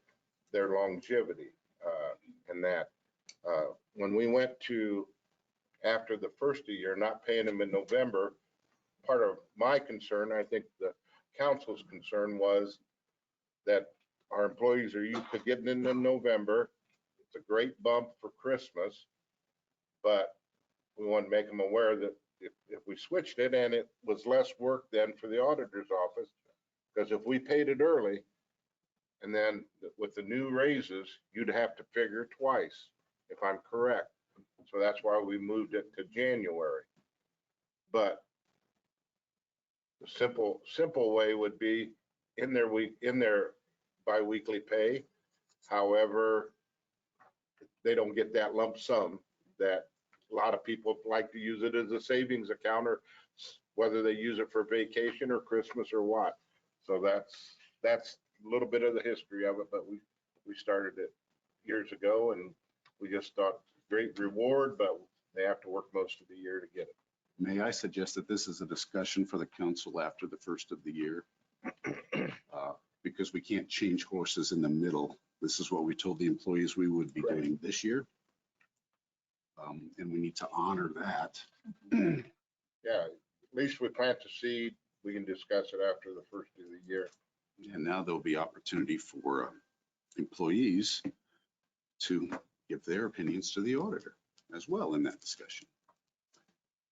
their longevity and that. When we went to, after the first year, not paying them in November, part of my concern, I think the council's concern, was that our employees are used to getting in November. It's a great bump for Christmas, but we want to make them aware that if we switched it, and it was less work then for the auditor's office, because if we paid it early, and then with the new raises, you'd have to figure twice if I'm correct. So that's why we moved it to January. But the simple way would be in their biweekly pay. However, they don't get that lump sum that a lot of people like to use it as a savings account, or whether they use it for vacation or Christmas or what. So that's a little bit of the history of it, but we started it years ago, and we just thought great reward, but they have to work most of the year to get it. May I suggest that this is a discussion for the council after the first of the year? Because we can't change horses in the middle. This is what we told the employees we would be doing this year. And we need to honor that. Yeah, at least we plant the seed. We can discuss it after the first of the year. And now there'll be opportunity for employees to give their opinions to the auditor as well in that discussion.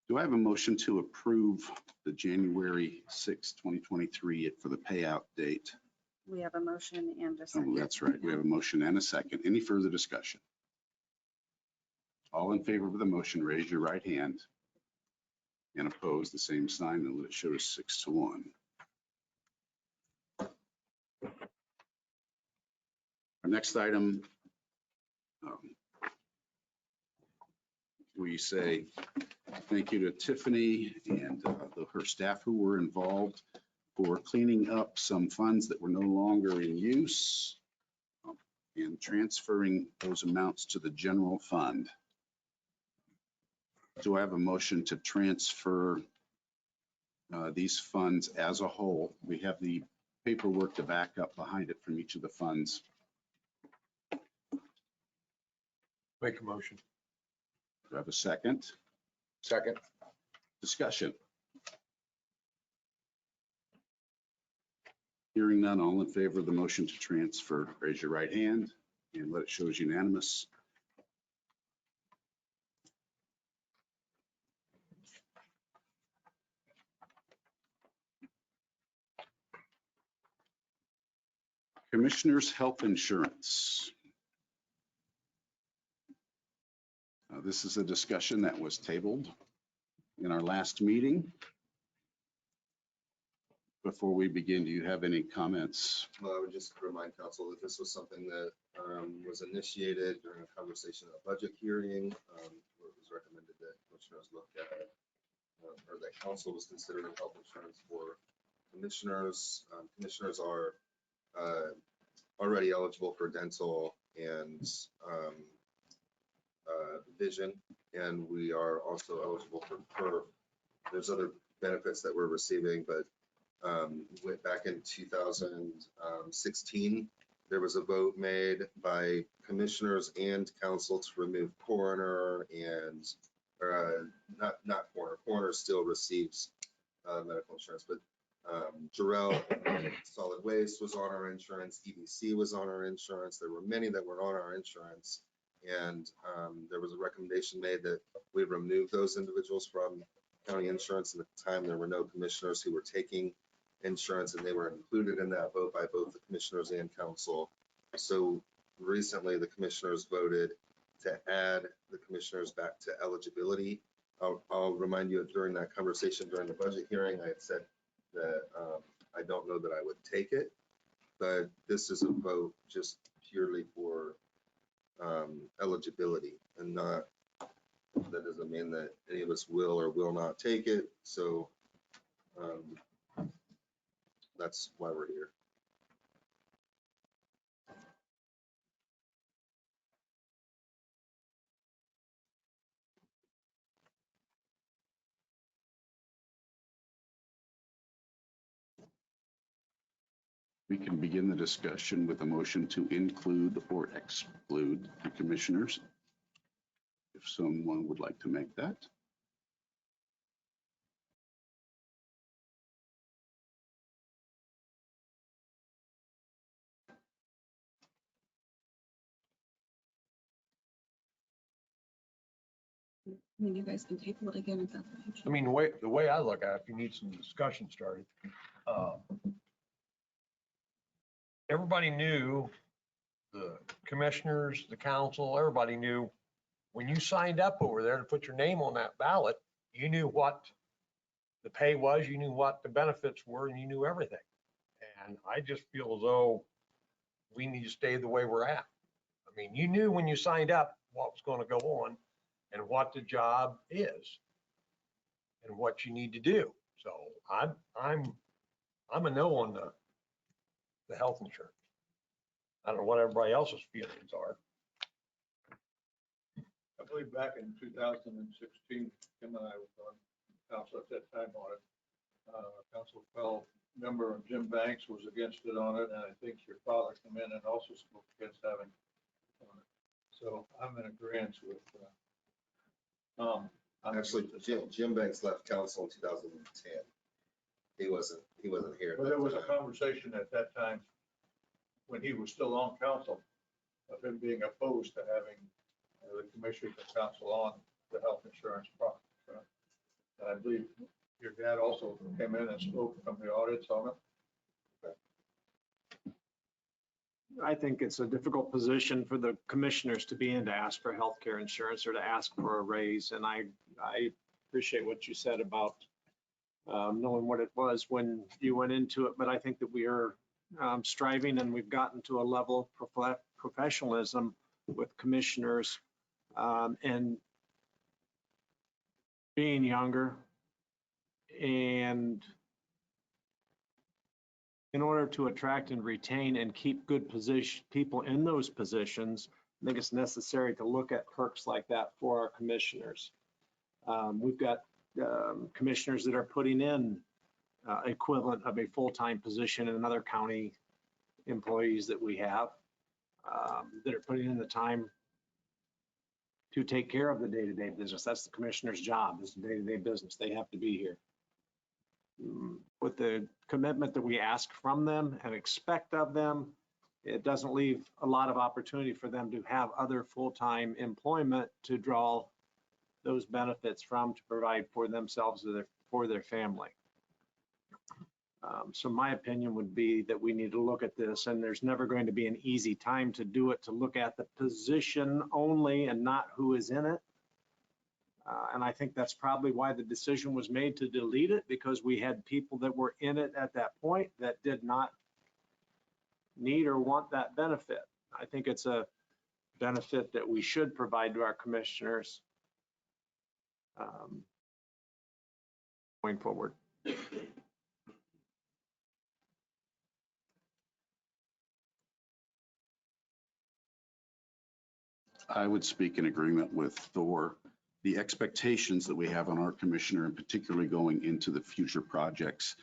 Do I have a motion to approve the January 6, 2023 for the payout date? We have a motion and a Oh, second. that's right. We have a motion and a second. Any further discussion? All in favor of the motion, raise your right hand. And oppose, the same sign, and let it show us 6-1. Our next item, we say thank you to Tiffany and her staff who were involved for cleaning up some funds that were no longer in use and transferring those amounts to the general fund. Do I have a motion to transfer these funds as a whole? We have the paperwork to back up behind it from each of the funds. Make a motion. Do I have a second? Second. Discussion. Hearing none, all in favor of the motion to transfer, raise your right hand and let it show as unanimous. Commissioners' health insurance. This is a discussion that was tabled in our last meeting. Before we begin, do you have any comments? Well, I would just remind council that this was something that was initiated during a conversation at a budget hearing, where it was recommended that commissioners look at, or that council was considering health insurance for commissioners. Commissioners are already eligible for dental and vision, and we are also eligible for PERF. There's other benefits that we're receiving, but went back in 2016, there was a vote made by commissioners and council to remove coroner and, not coroner. Coroner still receives medical insurance, but Jarrell Solid Waste was on our insurance, EBC was on our insurance. There were many that were on our insurance, and there was a recommendation made that we remove those individuals from county insurance. At the time, there were no commissioners who were taking insurance, and they were included in that vote by both the commissioners and council. So recently, the commissioners voted to add the commissioners back to eligibility. I'll remind you, during that conversation during the budget hearing, I had said that I don't know that I would take it, but this is a vote just purely for eligibility, and not, that doesn't mean that any of us will or will not take it. So that's why we're here. We can begin the discussion with a motion to include or exclude the commissioners. If someone would like to make that. I mean, you guys can table it again if that's what you choose. I mean, the way I look at it, if you need some discussion started, everybody knew, the commissioners, the council, everybody knew when you signed up over there to put your name on that ballot, you knew what the pay was, you knew what the benefits were, and you knew everything. And I just feel as though we need to stay the way we're at. I mean, you knew when you signed up what was going to go on and what the job is and what you need to do. So I'm a no on the health insurance. I don't know what everybody else's feelings are. I believe back in 2016, Kim and I were on council at that time on it. Council fellow member Jim Banks was against it on it, and I think your father came in and also spoke against having it on it. So I'm in agreement with Actually, Jim Banks left council in 2010. He wasn't here. But there was a conversation at that time when he was still on council of him being opposed to having the commissioners and council on the health insurance process. And I believe your dad also came in and spoke from the audits on it. I think it's a difficult position for the commissioners to be in to ask for healthcare insurance or to ask for a raise. And I appreciate what you said about knowing what it was when you went into it. But I think that we are striving, and we've gotten to a level of professionalism with commissioners and being younger. And in order to attract and retain and keep good people in those positions, I think it's necessary to look at perks like that for our commissioners. We've got commissioners that are putting in equivalent of a full-time position in another county employees that we have that are putting in the time to take care of the day-to-day business. That's the commissioner's job, is the day-to-day business. They have to be here. With the commitment that we ask from them and expect of them, it doesn't leave a lot of opportunity for them to have other full-time employment to draw those benefits from, to provide for themselves or for their family. So my opinion would be that we need to look at this, and there's never going to be an easy time to do it, to look at the position only and not who is in it. And I think that's probably why the decision was made to delete it, because we had people that were in it at that point that did not need or want that benefit. I think it's a benefit that we should provide to our commissioners going forward. I would speak in agreement with Thor. The expectations that we have on our commissioner, and particularly going into the future projects,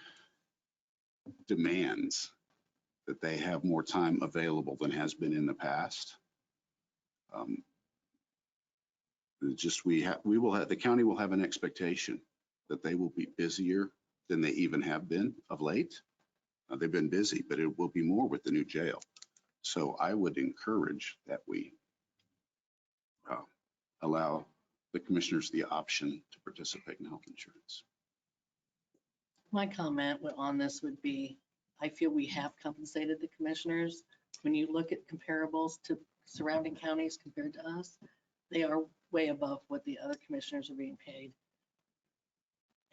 demands that they have more time available than has been in the past. The county will have an expectation that they will be busier than they even have been of late. They've been busy, but it will be more with the new jail. So I would encourage that we allow the commissioners the option to participate in health insurance. My comment on this would be, I feel we have compensated the commissioners. When you look at comparables to surrounding counties compared to us, they are way above what the other commissioners are being paid.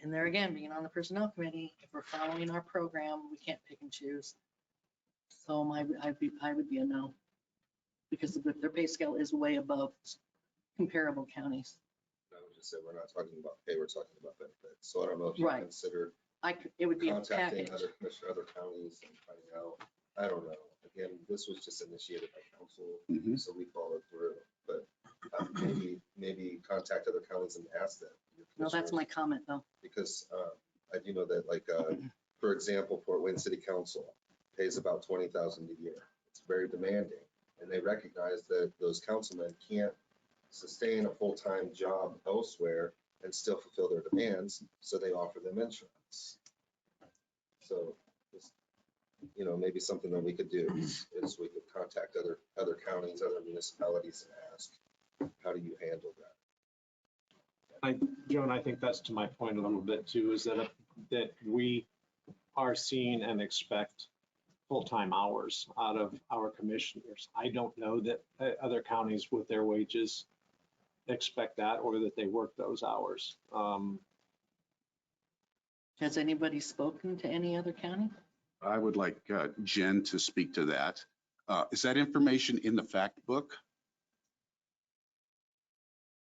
And there again, being on the personnel committee, if we're following our program, we can't pick and choose. So I would be a no, because their pay scale is way above comparable counties. I would just say, we're not talking about pay, we're talking about benefits. So I don't know if you Right. considered It would be a contacting package. other counties and finding out. I don't know. Again, this was just initiated by council, so we followed through. But maybe contact other counties and ask them. No, that's my comment though. Because I do know that, like, for example, Fort Wayne City Council pays about $20,000 a year. It's very demanding, and they recognize that those councilmen can't sustain a full-time job elsewhere and still fulfill their demands, so they offer them insurance. So, maybe something that we could do is we could contact other counties, other municipalities, and ask, how do you handle that? Joan, I think that's to my point a little bit too, is that we are seeing and expect full-time hours out of our commissioners. I don't know that other counties with their wages expect that or that they work those hours. Has anybody spoken to any other county? I would like Jen to speak to that. Is that information in the fact book?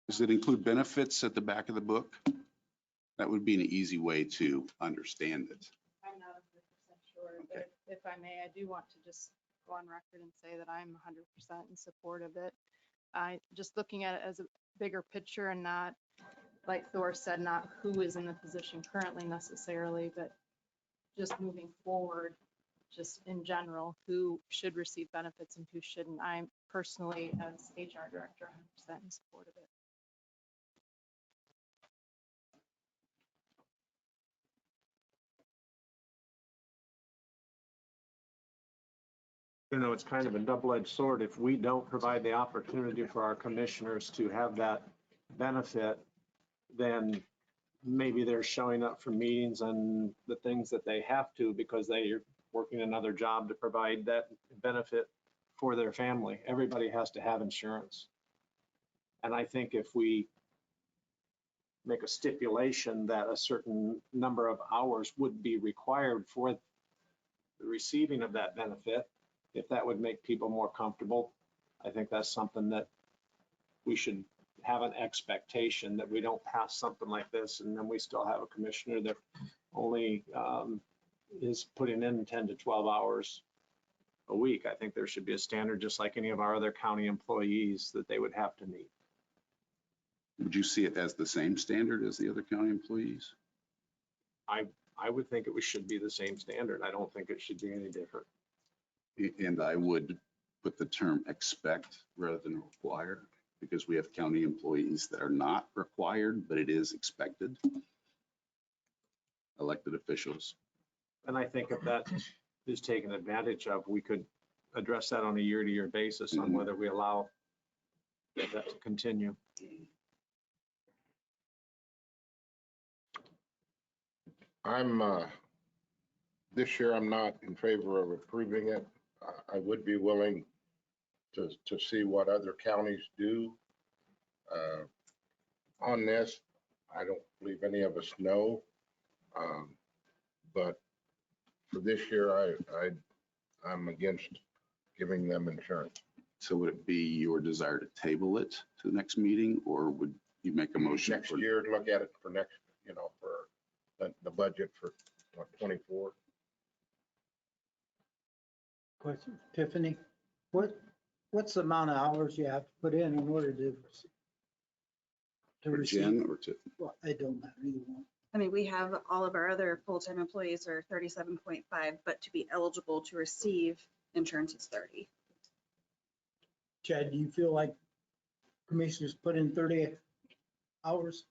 Does it include benefits at the back of the book? That would be an easy way to understand it. I'm not 100% sure, but if I may, I do want to just go on record and say that I'm 100% in support of it. Just looking at it as a bigger picture and not, like Thor said, not who is in the position currently necessarily, but just moving forward, just in general, who should receive benefits and who shouldn't. I'm personally, as HR director, 100% in support of it. You know, it's kind of a double-edged sword. If we don't provide the opportunity for our commissioners to have that benefit, then maybe they're showing up for meetings and the things that they have to because they are working another job to provide that benefit for their family. Everybody has to have insurance. And I think if we make a stipulation that a certain number of hours would be required for the receiving of that benefit, if that would make people more comfortable, I think that's something that we should have an expectation that we don't pass something like this and then we still have a commissioner that only is putting in 10 to 12 hours a week. I think there should be a standard, just like any of our other county employees, that they would have to meet. Would you see it as the same standard as the other county employees? I would think it should be the same standard. I don't think it should be any different. And I would put the term expect rather than require, because we have county employees that are not required, but it is expected. Elected officials. And I think if that is taken advantage of, we could address that on a year-to-year basis on whether we allow that to continue. This year, I'm not in favor of approving it. I would be willing to see what other counties do on this. I don't believe any of us know. But for this year, I'm against giving them insurance. So would it be your desire to table it to the next meeting, or would you make a motion? Next year, look at it for next, for the budget for 24. Question, Tiffany, what's the amount of hours you have to put in order to For receive? Jen or to? Well, I don't matter either one. I mean, we have all of our other full-time employees are 37.5, but to be eligible to receive insurance is 30. Chad, do you feel like commissioners put in 30 hours?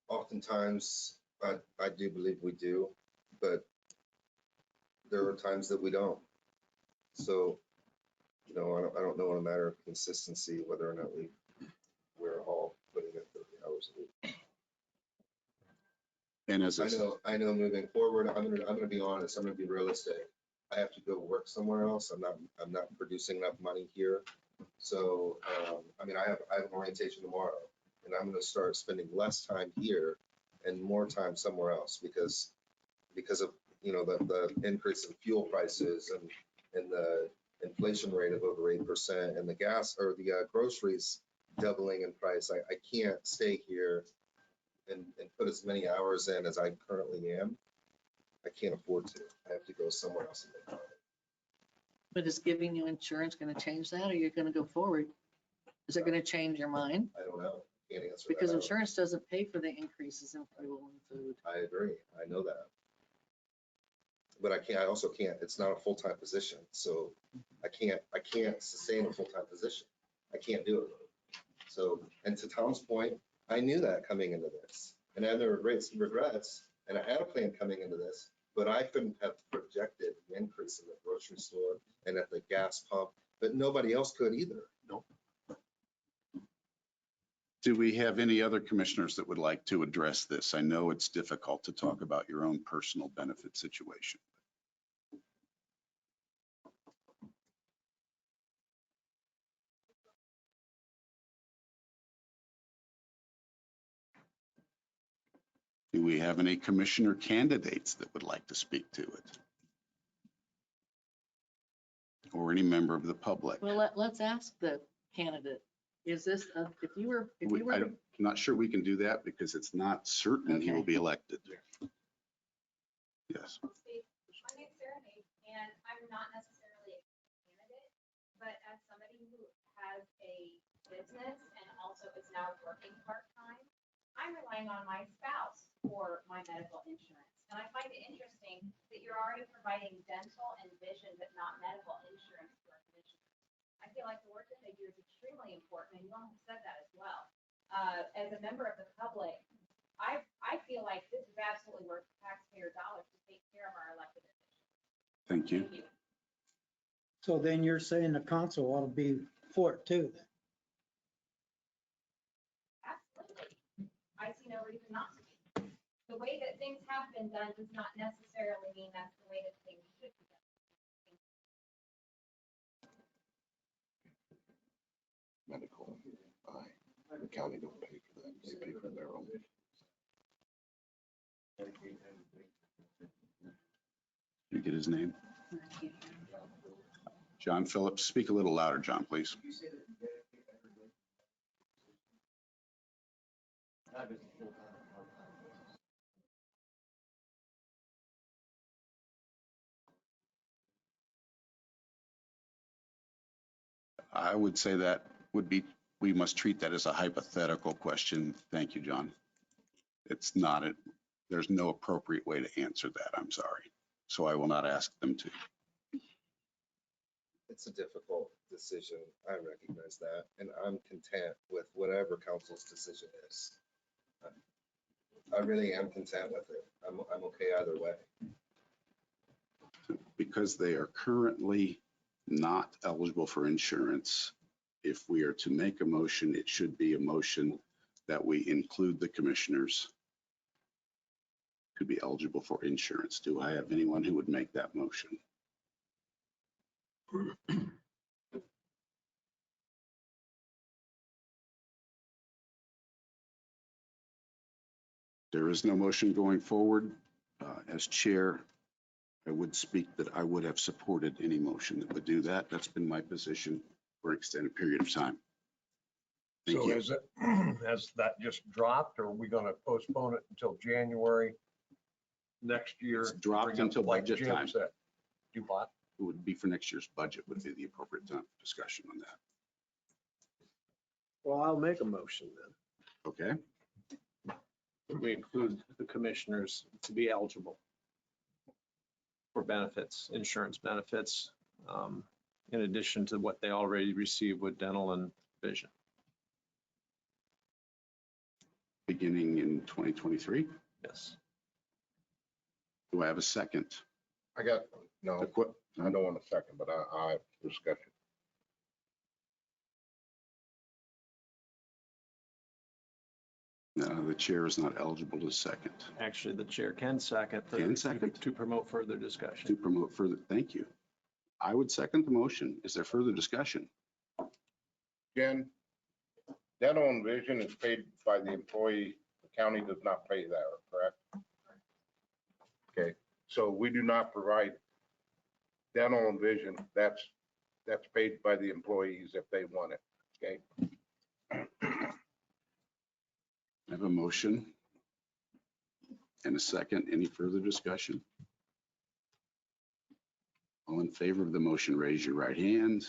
Oftentimes, I do believe we do, but there are times that we don't. So, I don't know in a matter of consistency whether or not we're all putting in 30 hours a week. And as I know moving forward, I'm gonna be honest, I'm gonna be realistic. I have to go work somewhere else. I'm not producing enough money here. So, I have an orientation tomorrow, and I'm gonna start spending less time here and more time somewhere else because of, the increase in fuel prices and the inflation rate of over 8% and the gas or the groceries doubling in price. I can't stay here and put as many hours in as I currently am. I can't afford to. I have to go somewhere else and make money. But is giving you insurance going to change that, or you're going to go forward? Is it going to change your mind? I don't know. Can't answer that. Because insurance doesn't pay for the increases in fuel and food. I agree. I know that. But I also can't, it's not a full-time position. So I can't sustain a full-time position. I can't do it. So, and to Tom's point, I knew that coming into this, and I had no regrets, and I had a plan coming into this, but I couldn't have projected the increase in the grocery store and at the gas pump, but nobody else could either. Nope. Do we have any other commissioners that would like to address this? I know it's difficult to talk about your own personal benefit situation. Do we have any commissioner candidates that would like to speak to it? Or any member of the public? Well, let's ask the candidate, is this, if you were, I'm not sure we can do that because it's not certain he will be elected. Yes. I'll speak. My name's Sarah Hayes, and I'm not necessarily a candidate, but as somebody who has a business and also is now working part-time, I'm relying on my spouse for my medical insurance. And I find it interesting that you're already providing dental and vision, but not medical insurance to our commissioners. I feel like the work that they do is extremely important, and you all have said that as well. As a member of the public, I feel like this is absolutely worth taxpayer dollars to take care of our elected officials. Thank you. So then you're saying the council ought to be for it too then? Absolutely. I see no reason not to be. The way that things have been done does not necessarily mean that's the way that things should be done. Medical, the county don't pay for that, they pay for their own. Did you get his name? John Phillips. Speak a little louder, John, please. I would say that would be, we must treat that as a hypothetical question. Thank you, John. It's not, there's no appropriate way to answer that. I'm sorry. So I will not ask them to. It's a difficult decision. I recognize that, and I'm content with whatever council's decision is. I really am content with it. I'm okay either way. Because they are currently not eligible for insurance, if we are to make a motion, it should be a motion that we include the commissioners to be eligible for insurance. Do I have anyone who would make that motion? There is no motion going forward. As chair, I would speak that I would have supported any motion that would do that. That's been my position for an extended period of time. Thank So you. is it, has that just dropped, or are we gonna postpone it until January next year? It's dropped Bring up, until like budget Jim time. said? Do what? It would be for next year's budget would be the appropriate time for discussion on that. Well, I'll make a motion then. Okay, We include the commissioners to be eligible for benefits, insurance benefits, in addition to what they already receive with dental and vision. beginning in 2023. Yes. Do I have a second? I got, no, I don't want a second, but I have discussion. No, the chair is not eligible to second. Actually, the chair can second. Can second? To promote further To discussion. promote further, thank you. I would second the motion. Is there further discussion? Jen, dental and vision is paid by the employee. The county does not pay that, correct? Okay, so we do not provide dental and vision. That's paid by the employees if they want it, okay? I have a motion and a second. Any further discussion? All in favor of the motion, raise your right hand,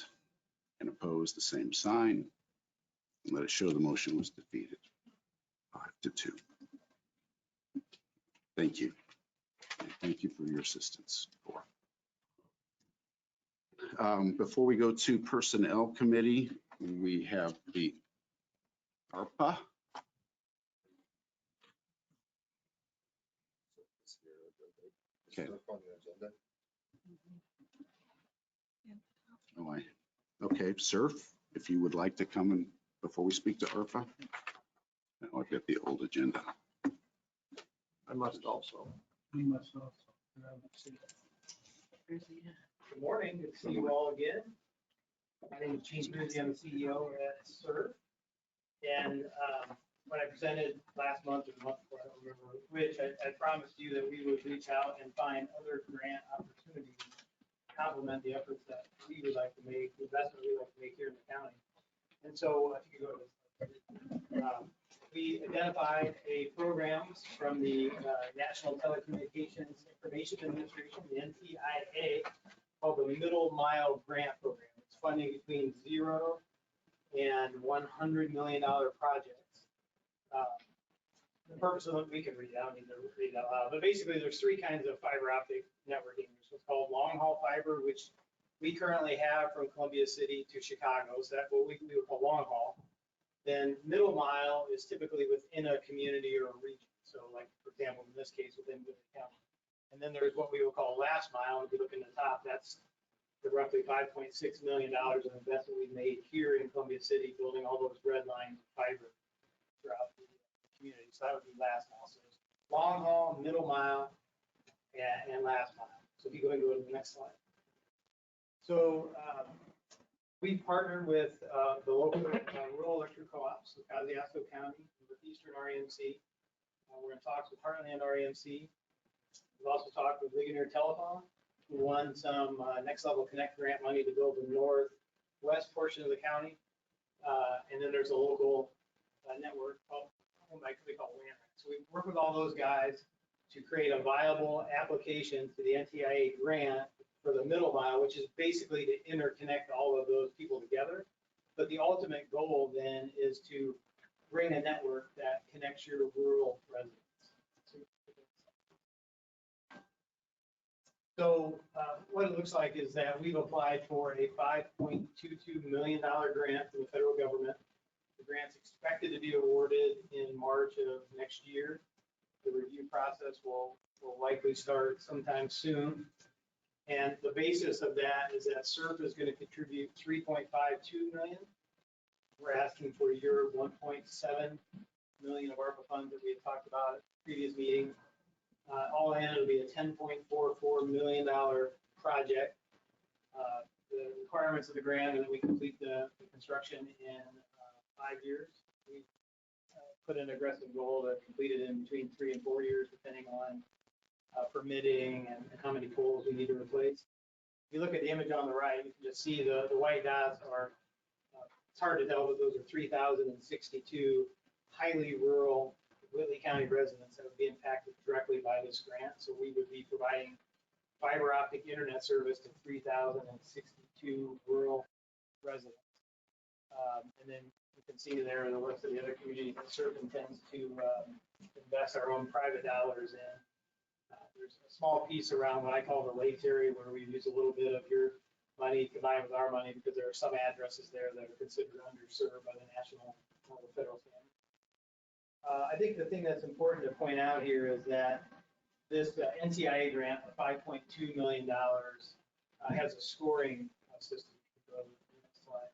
and oppose the same sign. And let it show the motion was defeated. 5-2. Thank you. And thank you for your assistance. Before we go to Personnel Committee, we have the ARPA. Okay. Oh, okay, Surf, if you would like to come in before we speak to ARPA. Now I've got the old agenda. I must also. We must also. Good morning, good to see you all again. My name is Gene Boozy, I'm the CEO at SERV. And when I presented last month or the month before I don't remember which, I promised you that we would reach out and find other grant opportunities to complement the efforts that we would like to make, the investment we would like to make here in the county. And so if you could go to this, we identified a program from the National Telecommunications Information Administration, the NTIA, called the Middle Mile Grant Program. It's funding between $0 and $100 million projects. The purpose of it, we can read it, I don't need to read it out loud, but basically there's three kinds of fiber optic networking. There's what's called long haul fiber, which we currently have from Columbia City to Chicago, so that's what we would call long haul. Then middle mile is typically within a community or a region. So like, for example, in this case, within the county. And then there's what we will call last mile. If you look in the top, that's the roughly $5.6 million of investment we've made here in Columbia City, building all those red lines of fiber throughout the community. So that would be last mile. So there's long haul, middle mile, and last mile. So if you go and go to the next slide. So we partnered with the local rural electric co-ops in Kosciuszko County, Northeastern REMC. We're in talks with Heartland REMC. We've also talked with Ligonier Telephone, who won some Next Level Connect grant money to build the northwest portion of the county. And then there's a local network called, we call WAN. So we work with all those guys to create a viable application to the NTIA grant for the middle mile, which is basically to interconnect all of those people together. But the ultimate goal then is to bring a network that connects your rural residents. So what it looks like is that we've applied for a $5.22 million grant from the federal government. The grant's expected to be awarded in March of next year. The review process will likely start sometime soon. And the basis of that is that SERP is going to contribute $3.52 million. We're asking for your $1.7 million of ARPA funds that we had talked about at the previous meeting. All in, it'll be a $10.44 million project. The requirements of the grant are that we complete the construction in 5 years. We put an aggressive goal to complete it in between 3 and 4 years, depending on permitting and how many poles we need to replace. If you look at the image on the right, you can just see the white dots are, it's hard to tell, but those are 3,062 highly rural Whitley County residents that would be impacted directly by this grant. So we would be providing fiber optic internet service to 3,062 rural residents. And then you can see there the list of the other communities that SERP intends to invest our own private dollars in. There's a small piece around what I call the lakes area where we use a little bit of your money combined with our money because there are some addresses there that are considered underserved by the national or the federal standard. I think the thing that's important to point out here is that this NTIA grant of $5.2 million has a scoring system. Go to the next slide.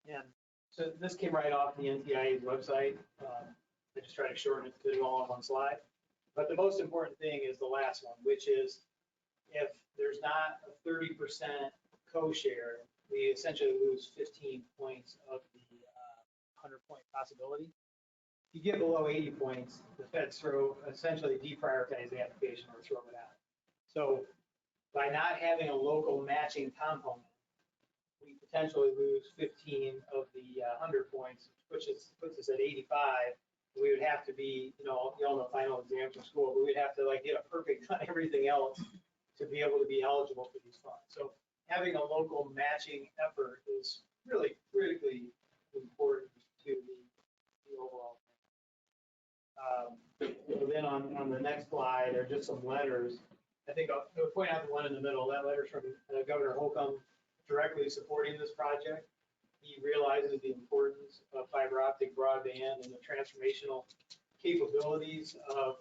And so this came right off the NTIA's website. I just try to shorten it to fit it all on one slide. But the most important thing is the last one, which is if there's not a 30% co-share, we essentially lose 15 points of the 100-point possibility. If you get below 80 points, the feds essentially deprioritize the application or throw it out. So by not having a local matching component, we potentially lose 15 of the 100 points, which puts us at 85. We would have to be, you all know final exams from school, but we'd have to like get a perfect on everything else to be able to be eligible for these funds. So having a local matching effort is really critically important to the overall thing. So then on the next slide are just some letters. I think I'll point out the one in the middle. That letter's from Governor Holcomb directly supporting this project. He realizes the importance of fiber optic broadband and the transformational capabilities of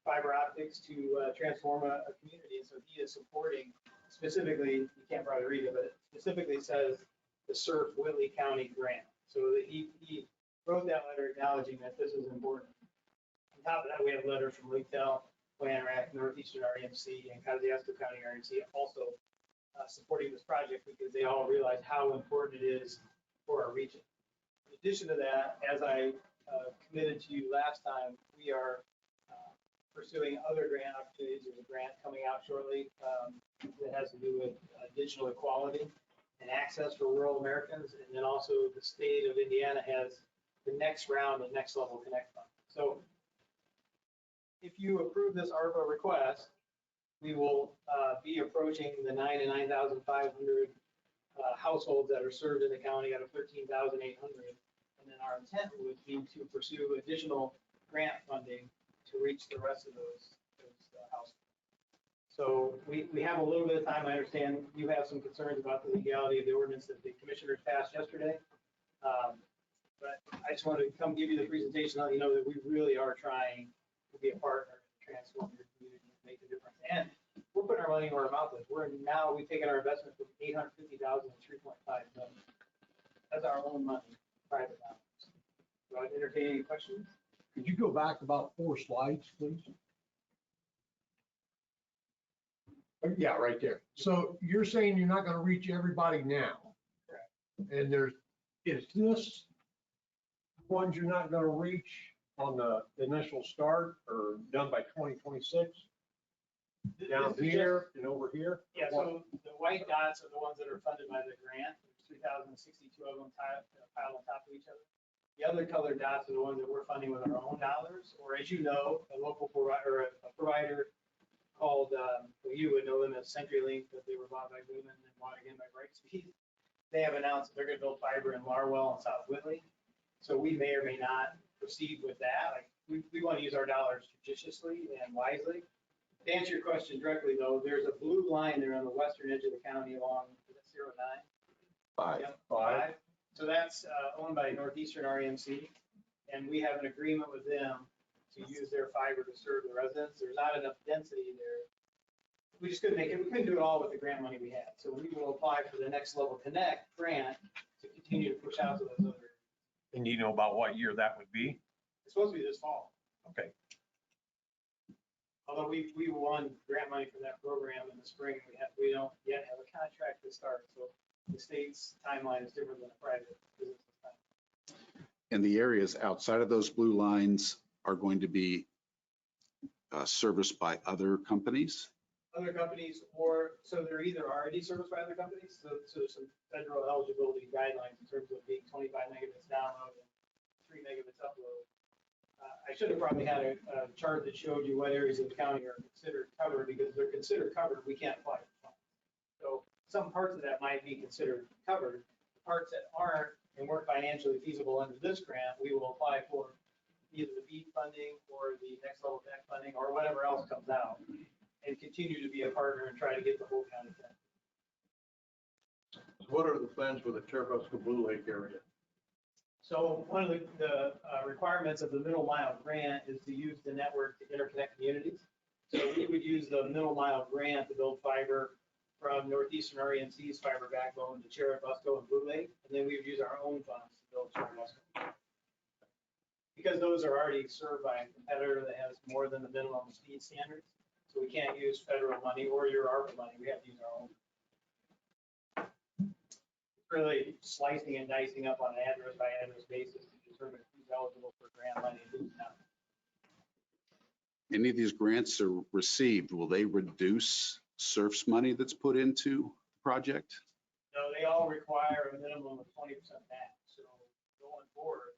fiber optics to transform a community. And so he is supporting specifically, you can't probably read it, but it specifically says the SERP Whitley County grant. So that he wrote that letter acknowledging that this is important. On top of that, we have letters from Linktel, Planerac, Northeastern REMC, and Kosciuszko County REMC also supporting this project because they all realize how important it is for our region. In addition to that, as I committed to you last time, we are pursuing other grant opportunities. There's a grant coming out shortly that has to do with digital equality and access for rural Americans. And then also the state of Indiana has the next round of Next Level Connect Fund. So if you approve this ARPA request, we will be approaching the 9 to 9,500 households that are served in the county out of 13,800. And then our intent would be to pursue additional grant funding to reach the rest of those households. So we have a little bit of time. I understand you have some concerns about the legality of the ordinance that the commissioners passed yesterday. But I just wanted to come give you the presentation, let you know that we really are trying to be a partner and transform your community and make a difference. And we're putting our money where our mouth is. We've taken our investment from 850,000 to 3.5 million. That's our own money, private dollars. So I'd entertain any questions. Could you go back about 4 slides, please? Yeah, right there. So you're saying you're not going to reach everybody now? Correct. And is this ones you're not going to reach on the initial start or done by 2026? Down here and over here? Yeah, so the white dots are the ones that are funded by the grant. There's 3,062 of them piled on top of each other. The other colored dots are the ones that we're funding with our own dollars, or as you know, a local provider, a provider called, well, you would know them as CenturyLink, but they were bought by Lumen and then bought again by Brightspeed. They have announced that they're going to build fiber in Larwell and South Whitley. So we may or may not proceed with that. Like we want to use our dollars judiciously and wisely. To answer your question directly, though, there's a blue line there on the western edge of the county along 09. 5. Yep, 5. So that's owned by Northeastern REMC, and we have an agreement with them to use their fiber to serve the residents. There's not enough density there. We just couldn't make it. We couldn't do it all with the grant money we had. So we will apply for the Next Level Connect grant to continue to push out to those other. And you know about what year that would be? It's supposed to be this fall. Okay. Although we won grant money from that program in the spring, we don't yet have a contract to start. So the state's timeline is different than a private business time. And the areas outside of those blue lines are going to be serviced by other companies? Other companies, or so they're either already serviced by other companies. So there's some federal eligibility guidelines in terms of being 25 megabits download and 3 megabits upload. I should have probably had a chart that showed you what areas of the county are considered covered, because if they're considered covered, we can't apply for funds. So some parts of that might be considered covered. The parts that aren't and weren't financially feasible under this grant, we will apply for either the BEAD funding or the Next Level Connect funding or whatever else comes out, and continue to be a partner and try to get the whole county done. What are the plans for the Cherubusco Blue Lake area? So one of the requirements of the middle mile grant is to use the network to interconnect communities. So we would use the middle mile grant to build fiber from Northeastern REMC's fiber backbone to Cherubusco and Blue Lake, and then we would use our own funds to build Cherubusco. Because those are already served by a competitor that has more than the minimum speed standards, so we can't use federal money or your ARPA money. We have to use our own. Really slicing and dicing up on an address by address basis to determine who's eligible for grant money and who's not. Any of these grants are received, will they reduce SURF's money that's put into the project? No, they all require a minimum of 20% match. So going forward,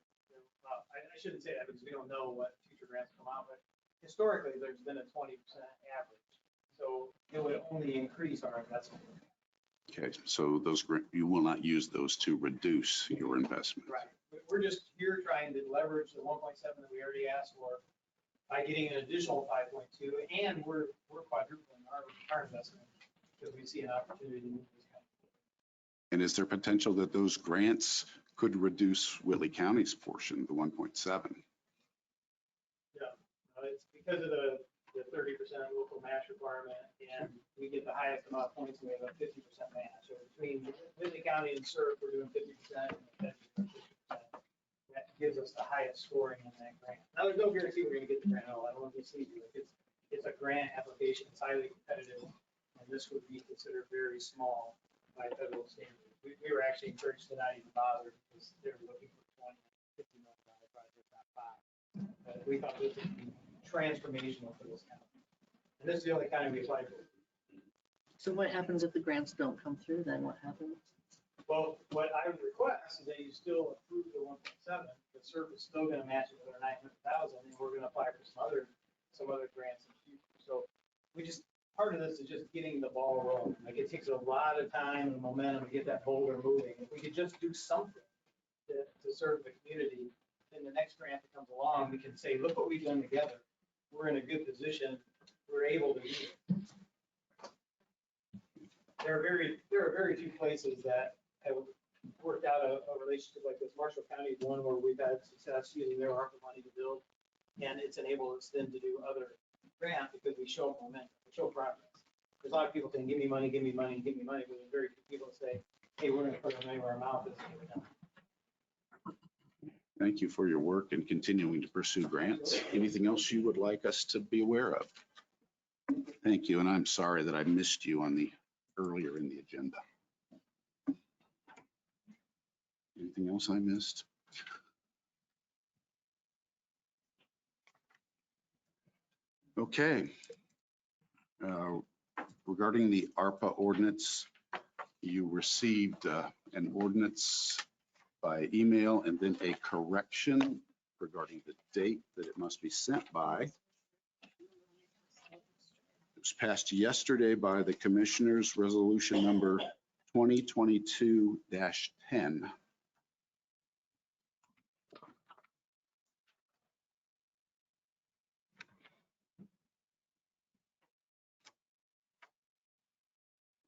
I shouldn't say that because we don't know what future grants come out, but historically there's been a 20% average. So it would only increase our investment. Okay, so you will not use those to reduce your investment. Right. We're just here trying to leverage the 1.7 that we already asked for by getting an additional 5.2, and we're quadrupling our investment because we see an opportunity to move this country. And is there potential that those grants could reduce Whitley County's portion, the 1.7? Yeah, it's because of the 30% local match requirement, and we get the highest amount of points, and we have a 50% match. So between Whitley County and SURF, we're doing 50%, and 50%. That gives us the highest scoring in that grant. Now, there's no guarantee we're going to get the grant at all. I don't want to mislead you. It's a grant application. It's highly competitive, and this would be considered very small by federal standards. We were actually encouraged to not even bother because they're looking for $20, $50 million project, not 5. But we thought this would be transformational for this county. And this is the only county we applied for. So what happens if the grants don't come through, then what happens? Well, what I would request is that you still approve the 1.7, the CERF is still gonna match it with our 900,000, and we're gonna apply for some other grants in the future. So we just, part of this is just getting the ball rolling. Like, it takes a lot of time and momentum to get that boulder moving. If we could just do something to serve the community, then the next grant that comes along, we can say, look what we've done together. We're in a good position. We're able to do it. There are very few places that have worked out a relationship like this. Marshall County is one where we've had success using their ARPA money to build, and it's enabled us then to do other grants because we show momentum, we show progress. There's a lot of people saying, give me money, give me money, give me money, but there's very few people that say, hey, we're gonna put our money where our mouth is. Thank you for your work and continuing to pursue grants. Anything else you would like us to be aware of? Thank you, and I'm sorry that I missed you on the earlier in the agenda. Anything else I missed? Okay. Regarding the ARPA ordinance, you received an ordinance by email and then a correction regarding the date that it must be sent by. It was passed yesterday by the commissioners, resolution number 2022-10.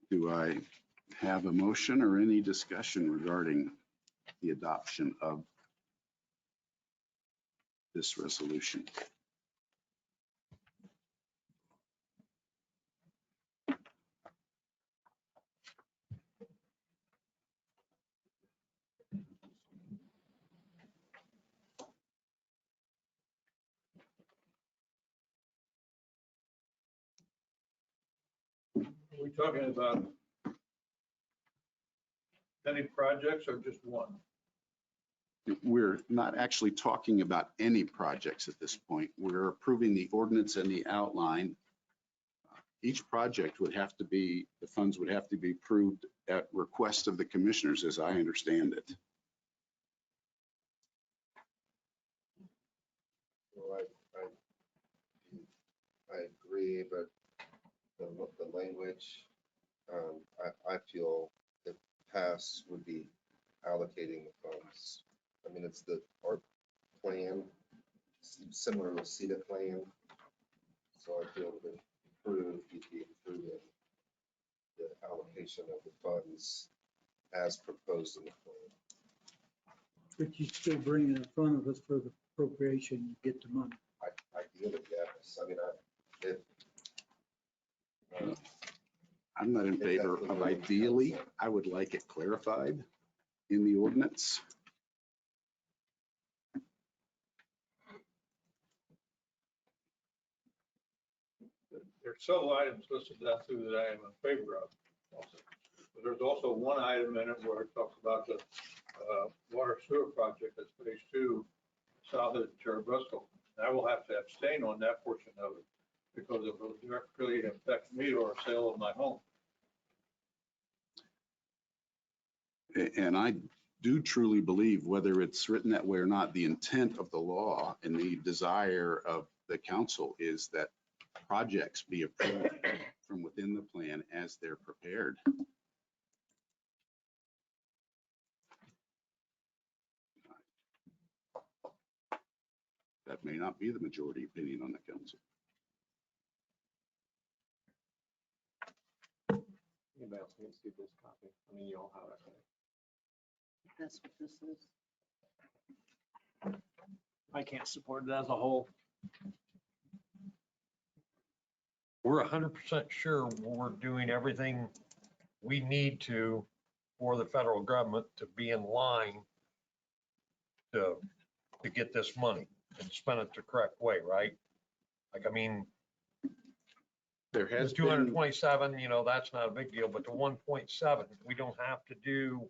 Do I have a motion or any discussion regarding the adoption of this resolution? Are we talking about any projects or just one? We're not actually talking about any projects at this point. We're approving the ordinance and the outline. Each project would have to be, the funds would have to be approved at request of the commissioners, as I understand it. Well, I agree, but the language, I feel if passed would be allocating the funds. I mean, it's our plan, similar to CETA plan. So I feel that if approved, you'd be approving the allocation of the funds as proposed in the plan. But you still bring it in front of us for the appropriation, you get the money. Ideally, yes. I mean, I'm not in favor of ideally. I would like it clarified in the ordinance. There's several items listed down through that I am in favor of also. But there's also one item in it where it talks about the water sewer project, that's phase 2, south of Cherubusco. And I will have to abstain on that portion of it because it will directly affect me or sale of my home. And I do truly believe, whether it's written that way or not, the intent of the law and the desire of the council is that projects be approved from within the plan as they're prepared. That may not be the majority opinion on the council. Anybody else needs to see this copy? I mean, you all have it. That's what this is. I can't support it as a whole. We're 100% sure we're doing everything we need to for the federal government to be in line to get this money and spend it the correct way, right? Like, I mean, There has the been, 227, that's not a big deal, but the 1.7, we don't have to do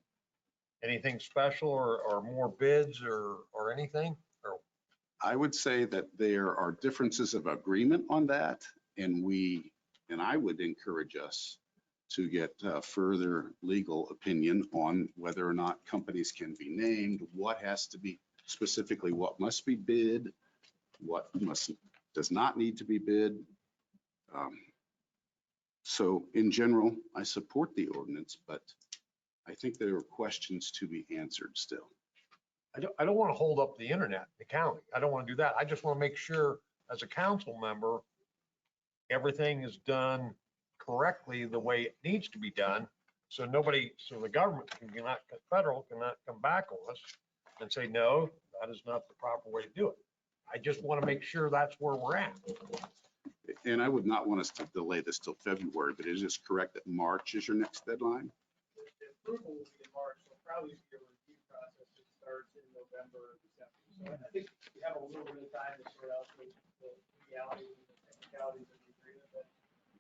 anything special or more bids or anything? Or I would say that there are differences of agreement on that, and I would encourage us to get further legal opinion on whether or not companies can be named, what has to be, specifically what must be bid, what does not need to be bid. So in general, I support the ordinance, but I think there are questions to be answered still. I don't want to hold up the internet, the county. I don't want to do that. I just want to make sure as a council member, everything is done correctly the way it needs to be done. So the government federal cannot come back on us and say, no, that is not the proper way to do it. I just want to make sure that's where we're at. And I would not want us to delay this till February, but it is correct that March is your next deadline? The approval will be in March, so probably be a review process that starts in November or December. So I think we have a little bit of time to sort out the legalities and the technicalities of the agreement, but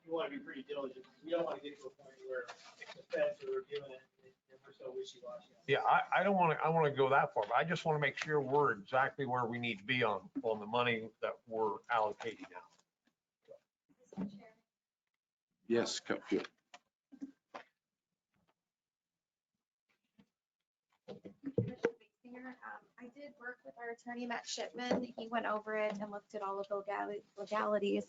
you want to be pretty diligent. We don't want to get to a point where the feds are reviewing it and we're so wishy-washy. Yeah, I don't want to, I want to go that far, but I just want to make sure we're exactly where we need to be on the money that we're allocating now. Yes, Cupfield. I did work with our attorney, Matt Shipman. He went over it and looked at all of the legalities.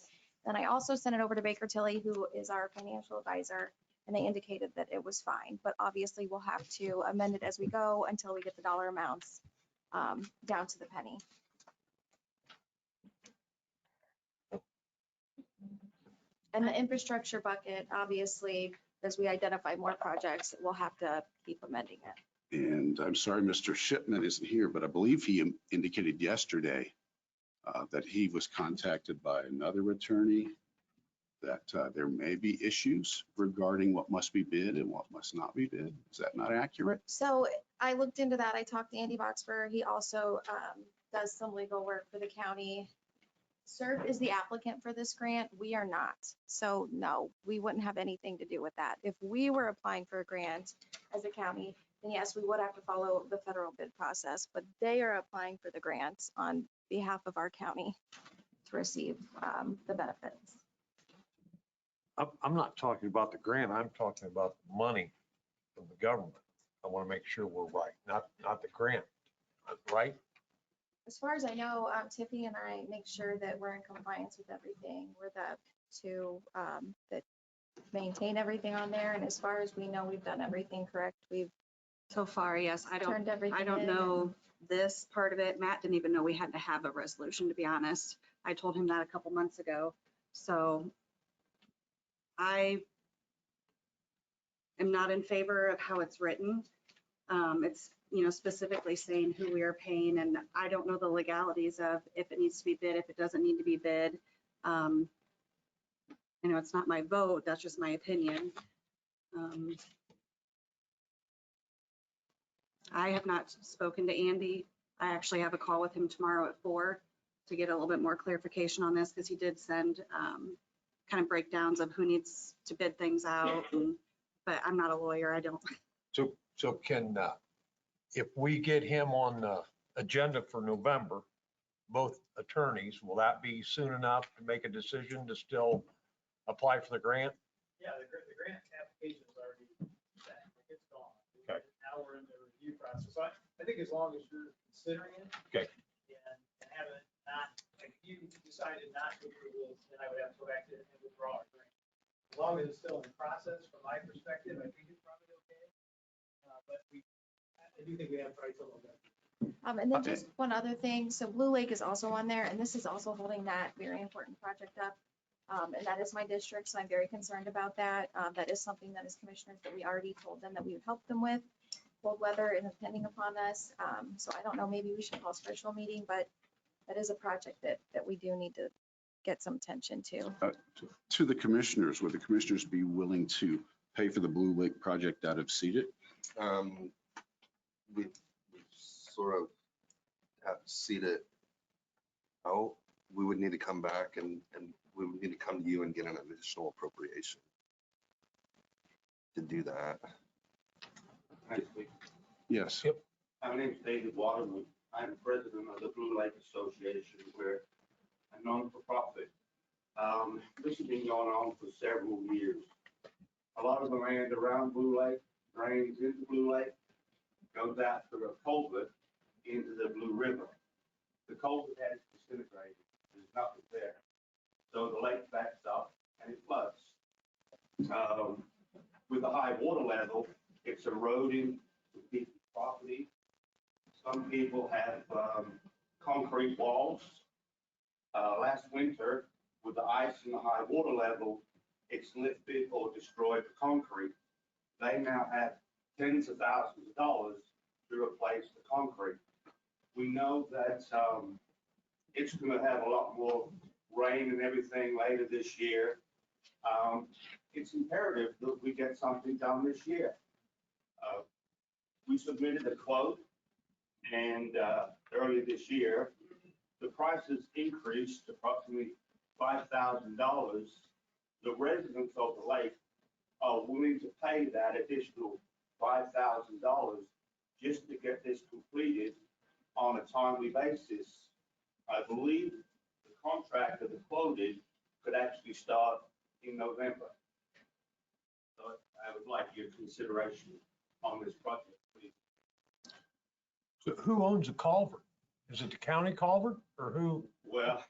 Then I also sent it over to Baker Tilly, who is our financial advisor, and they indicated that it was fine. But obviously, we'll have to amend it as we go until we get the dollar amounts down to the penny. And the infrastructure bucket, obviously, as we identify more projects, we'll have to keep amending it. And I'm sorry, Mr. Shipman isn't here, but I believe he indicated yesterday that he was contacted by another attorney, that there may be issues regarding what must be bid and what must not be bid. Is that not accurate? So I looked into that. I talked to Andy Boxfer. He also does some legal work for the county. CERF is the applicant for this grant. We are not. So no, we wouldn't have anything to do with that. If we were applying for a grant as a county, then yes, we would have to follow the federal bid process, but they are applying for the grants on behalf of our county to receive the benefits. I'm not talking about the grant. I'm talking about the money from the government. I want to make sure we're right, not the grant, right? As far as I know, Tiffany and I make sure that we're in compliance with everything. We're the two that maintain everything on there. And as far as we know, we've done everything correct. We've So far, yes, I turned everything I don't in know this part of it. Matt didn't even know we had to have a resolution, to be honest. I told him that a couple months ago. So I am not in favor of how it's written. It's, specifically saying who we are paying, and I don't know the legalities of if it needs to be bid, if it doesn't need to be bid. It's not my vote, that's just my opinion. I have not spoken to Andy. I actually have a call with him tomorrow at 4 to get a little bit more clarification on this, because he did send kind of breakdowns of who needs to bid things out. But I'm not a lawyer. I don't. So can, if we get him on the agenda for November, both attorneys, will that be soon enough to make a decision to still apply for the grant? Yeah, the grant application is already set. It's gone. Okay. Now we're in the review process. So I think as long as you're considering it. Okay. And having it not, like if you decided not to approve this, then I would have to go back to it and withdraw our grant. As long as it's still in process, from my perspective, I think it's probably okay. But I do think we have probably till November. and then just one other thing. So Blue Lake is also on there, and this is also holding that very important project up. And that is my district, so I'm very concerned about that. That is something that as commissioners that we already told them that we would help them with. Cold weather is impending upon us. So I don't know, maybe we should call a special meeting, but that is a project that we do need to get some attention to. To the commissioners, would the commissioners be willing to pay for the Blue Lake project out of CEDAT? We sort of have to seed it out. We would need to come back and we would need to come to you and get an additional appropriation to do that. Actually, Yes. Yep. my name's David Waterman. I'm president of the Blue Lake Association. We're a non-for-profit. This has been going on for several years. A lot of the land around Blue Lake drains into Blue Lake, goes out through a culvert into the Blue River. The culvert has disintegrated. There's nothing there. So the lake backs up and it floods. With the high water level, it's eroding people's property. Some people have concrete walls. Last winter, with the ice and the high water level, it's lifted or destroyed the concrete. They now have tens of thousands of dollars to replace the concrete. We know that it's going to have a lot more rain and everything later this year. It's imperative that we get something done this year. We submitted a quote, and earlier this year, the prices increased to approximately $5,000. The residents of the lake are willing to pay that additional $5,000 just to get this completed on a timely basis. I believe the contractor that quoted could actually start in November. So I would like your consideration on this project, please. So who owns the culvert? Is it the county culvert or who? Well,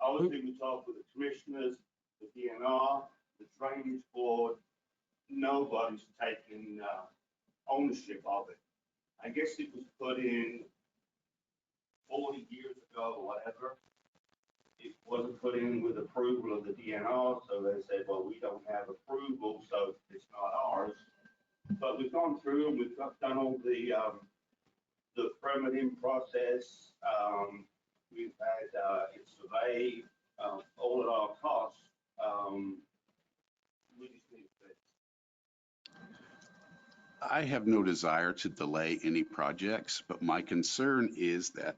obviously we talked with the commissioners, the DNR, the drainage board. Nobody's taking ownership of it. I guess it was put in 40 years ago or whatever. It wasn't put in with approval of the DNR, so they said, well, we don't have approval, so it's not ours. But we've gone through and we've done all the permitting process. We've had it surveyed, all at our costs. We just need to fix. I have no desire to delay any projects, but my concern is that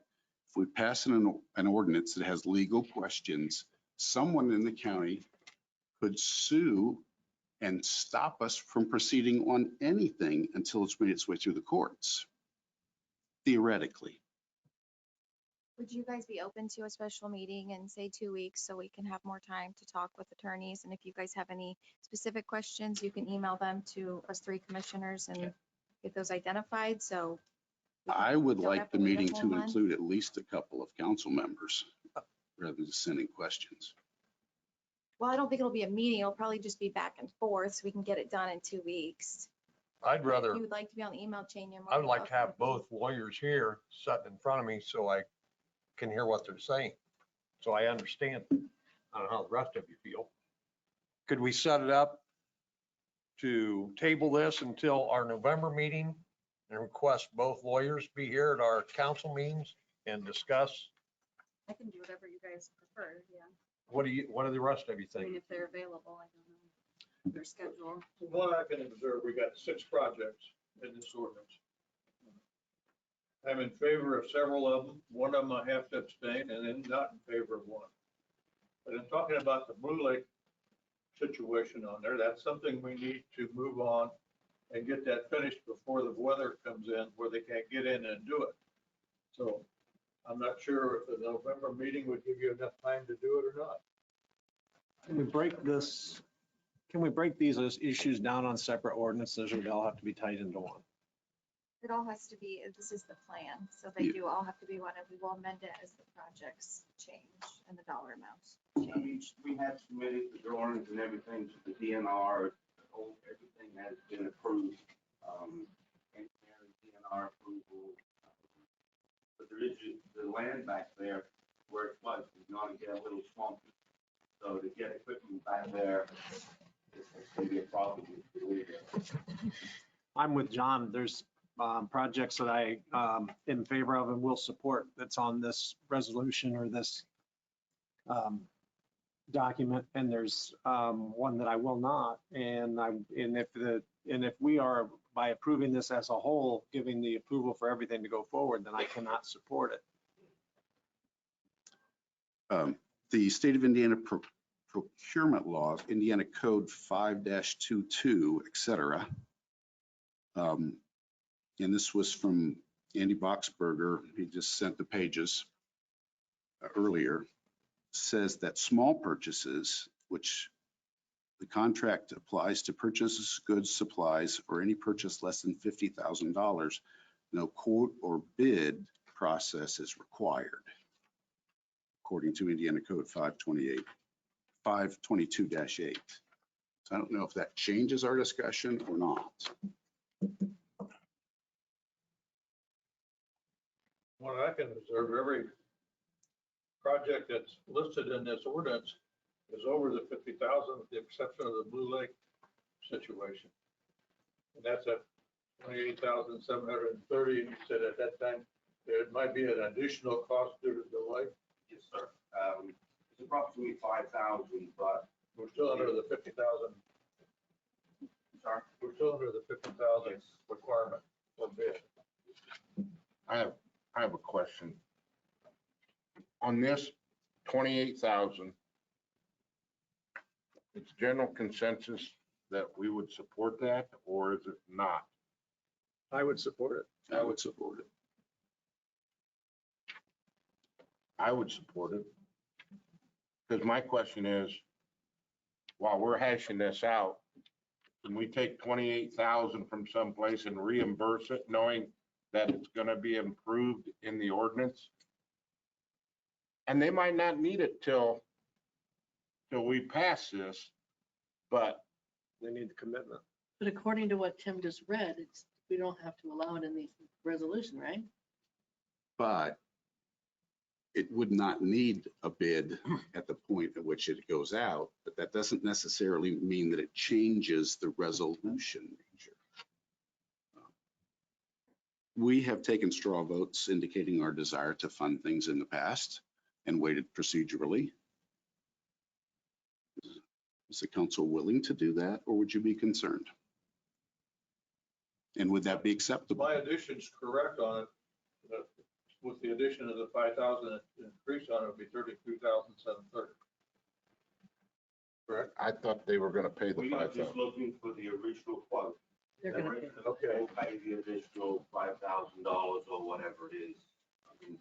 if we pass an ordinance that has legal questions, someone in the county could sue and stop us from proceeding on anything until it's made its way through the courts, theoretically. Would you guys be open to a special meeting in, say, 2 weeks so we can have more time to talk with attorneys? And if you guys have any specific questions, you can email them to us 3 commissioners and get those identified. So I would don't like have the to wait a meeting whole to month. include at least a couple of council members rather than sending questions. Well, I don't think it'll be a meeting. It'll probably just be back and forth so we can get it done in 2 weeks. I'd rather, If you would like to be on the email chain, you're more I would than like to welcome. have both lawyers here sitting in front of me so I can hear what they're saying. So I understand. I don't know how the rest of you feel. Could we set it up to table this until our November meeting and request both lawyers be here at our council meetings and discuss? I can do whatever you guys prefer, yeah. What do the rest of you I mean, think? if they're available, I don't know their schedule. From what I can observe, we got 6 projects in this ordinance. I'm in favor of several of them. One of them I have to abstain and then not in favor of one. But in talking about the Blue Lake situation on there, that's something we need to move on and get that finished before the weather comes in where they can't get in and do it. So I'm not sure if the November meeting would give you enough time to do it or not. Can we break this, can we break these as issues down on separate ordinances or they all have to be tied into one? It all has to be, this is the plan. So they do all have to be one, and we will amend it as the projects change and the dollar amounts I mean, change. we have submitted the drawings and everything to the DNR. Everything has been approved. Engineering, DNR approval. But there is the land back there where it floods. It's going to get a little swampy. So to get equipment back there, it's going to be a problem. I'm with John. There's projects that I in favor of and will support that's on this resolution or this document, and there's one that I will not. And if we are, by approving this as a whole, giving the approval for everything to go forward, then I cannot support it. The state of Indiana procurement laws, Indiana Code 5-22, et cetera. And this was from Andy Boxberger, he just sent the pages earlier, says that small purchases, which the contract applies to purchases, goods, supplies, or any purchase less than $50,000, no quote or bid process is required, according to Indiana Code 522-8. So I don't know if that changes our discussion or not. What I can observe, every project that's listed in this ordinance is over the 50,000, with the exception of the Blue Lake situation. And that's at 28,730. And you said at that time, there might be an additional cost due to delay. Yes, sir. It's approximately 5,000, but We're still under the 50,000. sorry. We're still under the 50,000 requirement for bid. I have a question. On this 28,000, it's general consensus that we would support that, or is it not? I would support it. I would support it. I would support it. Because my question is, while we're hashing this out, can we take 28,000 from someplace and reimburse it, knowing that it's going to be improved in the ordinance? And they might not need it till we pass this, but They need the commitment. But according to what Tim just read, we don't have to allow it in the resolution, right? But it would not need a bid at the point at which it goes out, but that doesn't necessarily mean that it changes the resolution nature. We have taken straw votes indicating our desire to fund things in the past and waited procedurally. Is the council willing to do that, or would you be concerned? And would that be acceptable? My addition's correct on it. With the addition of the 5,000 increase on it, would be 32,730. Correct? I thought they were going to pay the We are 5,000. just looking for the original quote. They're gonna pay. Okay. We'll pay the additional $5,000 or whatever it is. I mean,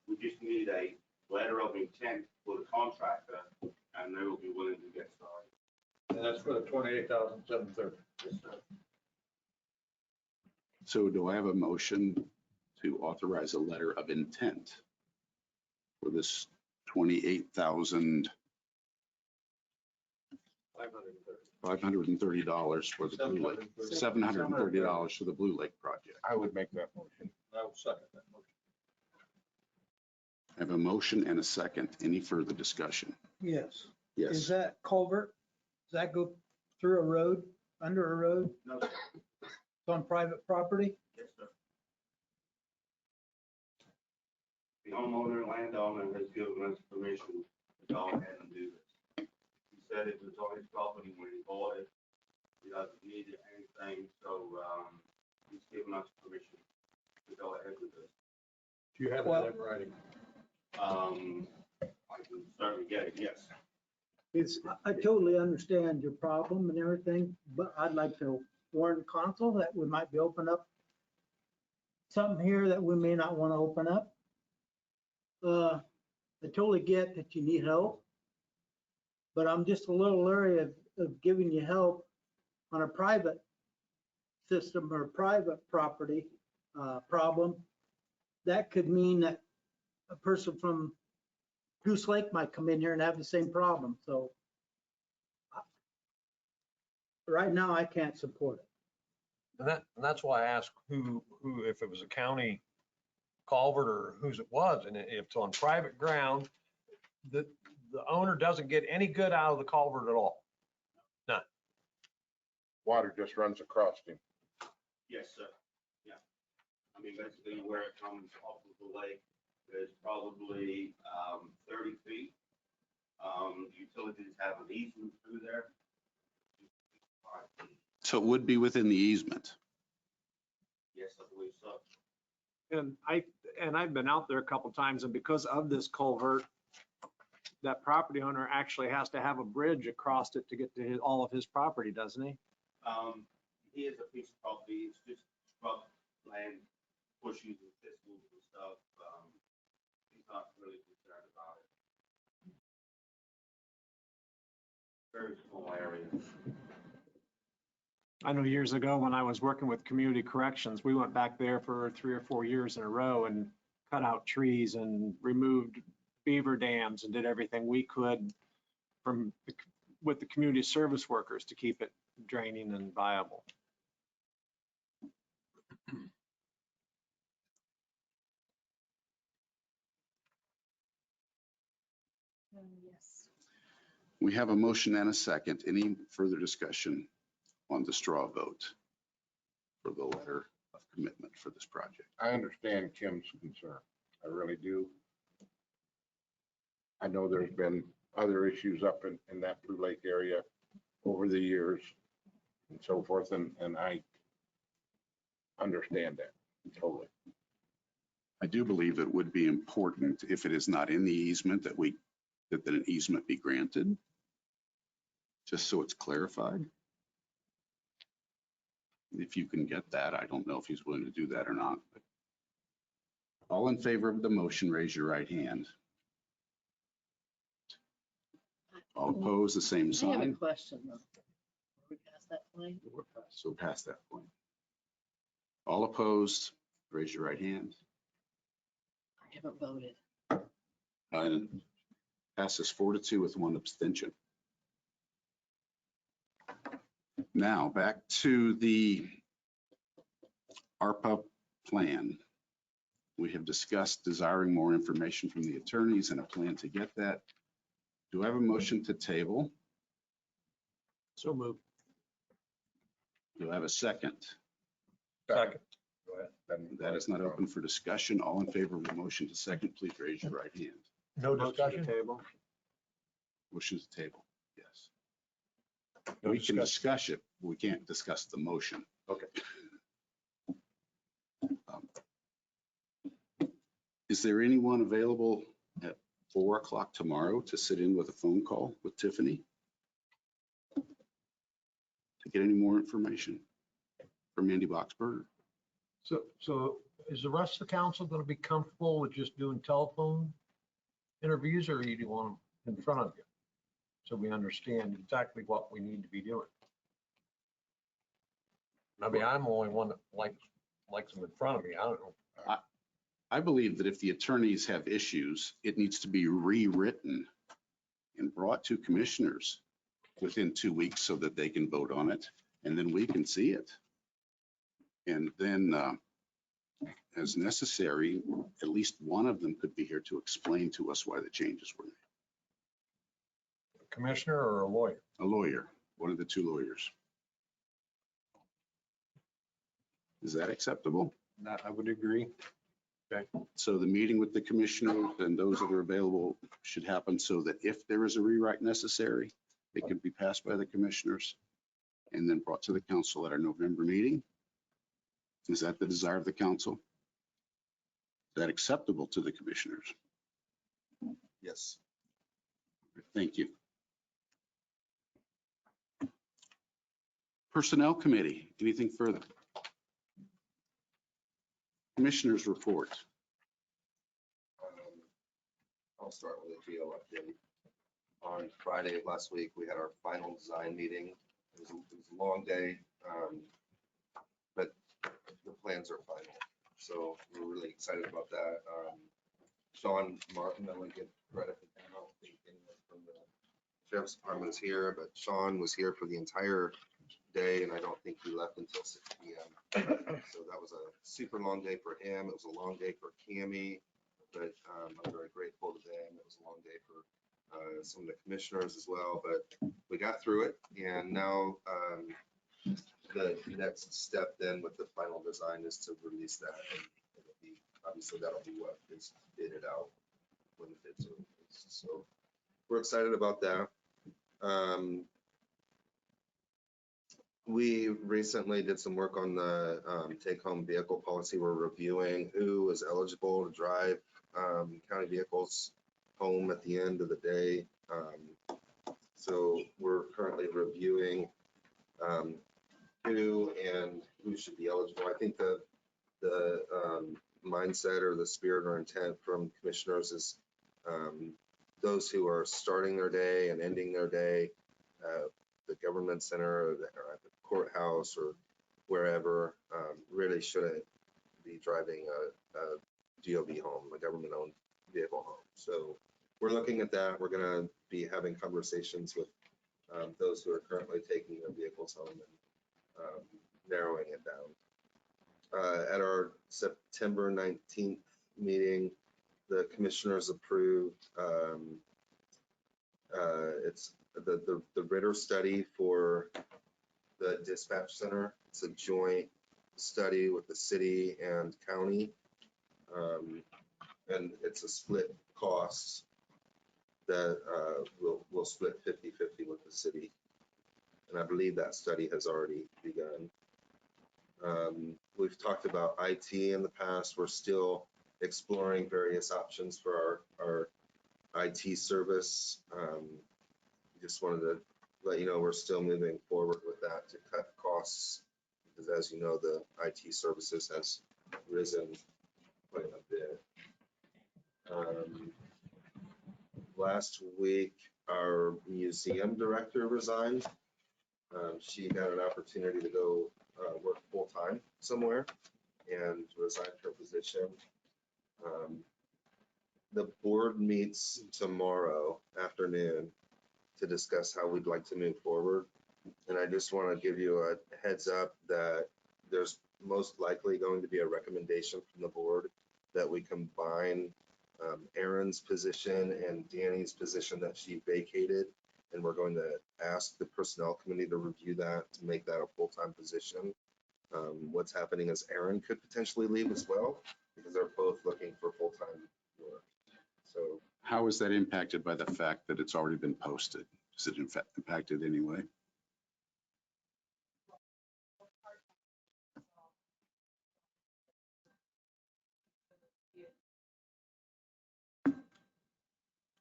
we just need a letter of intent for the contractor, and they will be willing to get started. And that's for the 28,730. Yes, sir. So do I have a motion to authorize a letter of intent for this $28,530 for the Blue Lake, $730 for the Blue Lake project? I would make that motion. I will second that motion. I have a motion and a second. Any further discussion? Yes. Yes. Is that culvert, does that go through a road, under a road? No, sir. It's on private property? Yes, sir. The homeowner, landowner has given us permission to go ahead and do this. He said it was on his property when he bought it. He doesn't need anything, so he's given us permission to go ahead with this. Do you have that in writing? I can certainly get it, yes. I totally understand your problem and everything, but I'd like to warn the council that we might be open up something here that we may not want to open up. I totally get that you need help, but I'm just a little leery of giving you help on a private system or private property problem. That could mean that a person from Goose Lake might come in here and have the same problem. So right now, I can't support it. And that's why I asked who, if it was a county culvert or whose it was, and if it's on private ground, the owner doesn't get any good out of the culvert at all. None. Water just runs across him. Yes, sir. Yeah. I mean, basically where it comes off of the lake, there's probably 30 feet. Utilities have an easement through there. So it would be within the easement. Yes, I believe so. And I've been out there a couple times, and because of this culvert, that property owner actually has to have a bridge across it to get to all of his property, doesn't he? He has a piece of property, it's just scrub land pushing the fiscal stuff. He's not really concerned about it. Very small areas. I know years ago when I was working with community corrections, we went back there for 3 or 4 years in a row and cut out trees and removed beaver dams and did everything we could with the community service workers to keep it draining and viable. Yes. We have a motion and a second. Any further discussion on the straw vote for the letter of commitment for this project? I understand Kim's concern. I really do. I know there's been other issues up in that Blue Lake area over the years and so forth, and I understand that totally. I do believe it would be important, if it is not in the easement, that an easement be granted, just so it's clarified. If you can get that, I don't know if he's willing to do that or not. But all in favor of the motion, raise your right hand. All opposed, the same I have a sign. question though. Are we past that point? So past that point. All opposed, raise your right hand. I haven't voted. And passes 4-2 with 1 abstention. Now, back to the ARPA plan. We have discussed desiring more information from the attorneys and a plan to get that. Do I have a motion to table? So moved. Do I have a second? Second. Go ahead. Then That is not open for discussion. All in favor of the motion to second, please raise your right hand. No Motion to discussion? table. Motion to table, yes. No We can discussion. discuss it, but we can't discuss the motion. Okay. Is there anyone available at 4 o'clock tomorrow to sit in with a phone call with Tiffany? To get any more information from Andy Boxberger? So is the rest of the council going to be comfortable with just doing telephone interviews, or do you want them in front of you? So we understand exactly what we need to be doing. I mean, I'm the only one that likes them in front of me. I don't know. I believe that if the attorneys have issues, it needs to be rewritten and brought to commissioners within 2 weeks so that they can vote on it, and then we can see it. And then, as necessary, at least one of them could be here to explain to us why the changes were made. A commissioner or a lawyer? A lawyer, one of the 2 lawyers. Is that acceptable? I would agree. Okay. So the meeting with the commissioners and those that are available should happen so that if there is a rewrite necessary, it can be passed by the commissioners and then brought to the council at our November meeting. Is that the desire of the council? Is that acceptable to the commissioners? Yes. Thank you. Personnel Committee, anything further? Commissioners report. I'll start with a GL update. On Friday of last week, we had our final design meeting. It was a long day, but the plans are final. So we're really excited about that. Sean Martin, I want to give credit to him. I don't think anyone from the sheriff's department is here, but Sean was here for the entire day, and I don't think he left until 6 p.m. So that was a super long day for him. It was a long day for Cammie, but I'm very grateful to them. It was a long day for some of the commissioners as well, but we got through it. And now the next step then with the final design is to release that. And it'll be, obviously that'll be what is bidded out when the bids are released. So we're excited about that. We recently did some work on the take-home vehicle policy. We're reviewing who is eligible to drive county vehicles home at the end of the day. So we're currently reviewing who and who should be eligible. I think the the mindset or the spirit or intent from commissioners is those who are starting their day and ending their day at the government center or at the courthouse or wherever really shouldn't be driving a GOV home, a government-owned vehicle home. So we're looking at that. We're going to be having conversations with those who are currently taking their vehicles home and narrowing it down. At our September 19th meeting, the commissioners approved it's the Ritter study for the dispatch center. It's a joint study with the city and county, and it's a split cost that will split 50-50 with the city. And I believe that study has already begun. We've talked about IT in the past. We're still exploring various options for our IT service. Just wanted to let you know we're still moving forward with that to cut costs, because as you know, the IT services has risen quite a bit. Last week, our museum director resigned. She had an opportunity to go work full-time somewhere and resigned her position. The board meets tomorrow afternoon to discuss how we'd like to move forward. And I just want to give you a heads up that there's most likely going to be a recommendation from the board that we combine Erin's position and Danny's position that she vacated. And we're going to ask the personnel committee to review that to make that a full-time position. What's happening is Erin could potentially leave as well, because they're both looking for full-time work. So how is that impacted by the fact that it's already been posted? Is it in fact impacted anyway?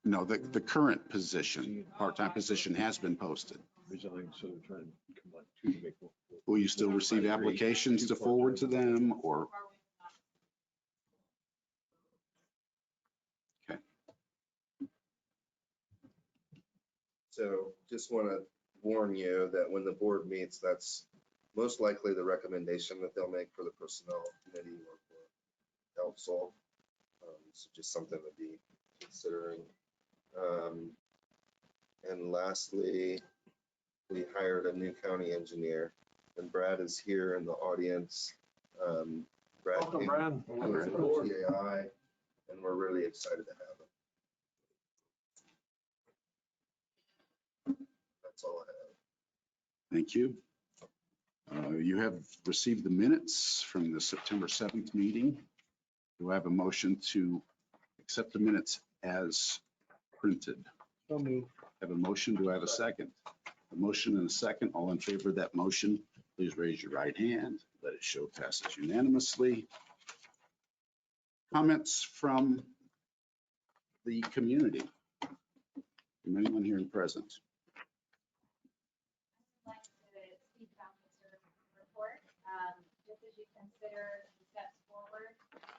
No, the current position, part-time position has been posted. Resigned, so they're trying to combine two to make one. Will you still receive applications to forward to them, or? Okay. So just want to warn you that when the board meets, that's most likely the recommendation that they'll make for the personnel committee or for council. So just something to be considering. And lastly, we hired a new county engineer, and Brad is here in the audience. Brad Welcome, came Brad. from GAI, and we're really excited to have him. That's all I have. Thank you. You have received the minutes from the September 7th meeting. Do I have a motion to accept the minutes as printed? So moved. Have a motion. Do I have a second? A motion and a second. All in favor of that motion, please raise your right hand. Let it show passes unanimously. Comments from the community? From anyone here in present? I'd like to speak about Mr. report. Just as you consider the steps forward,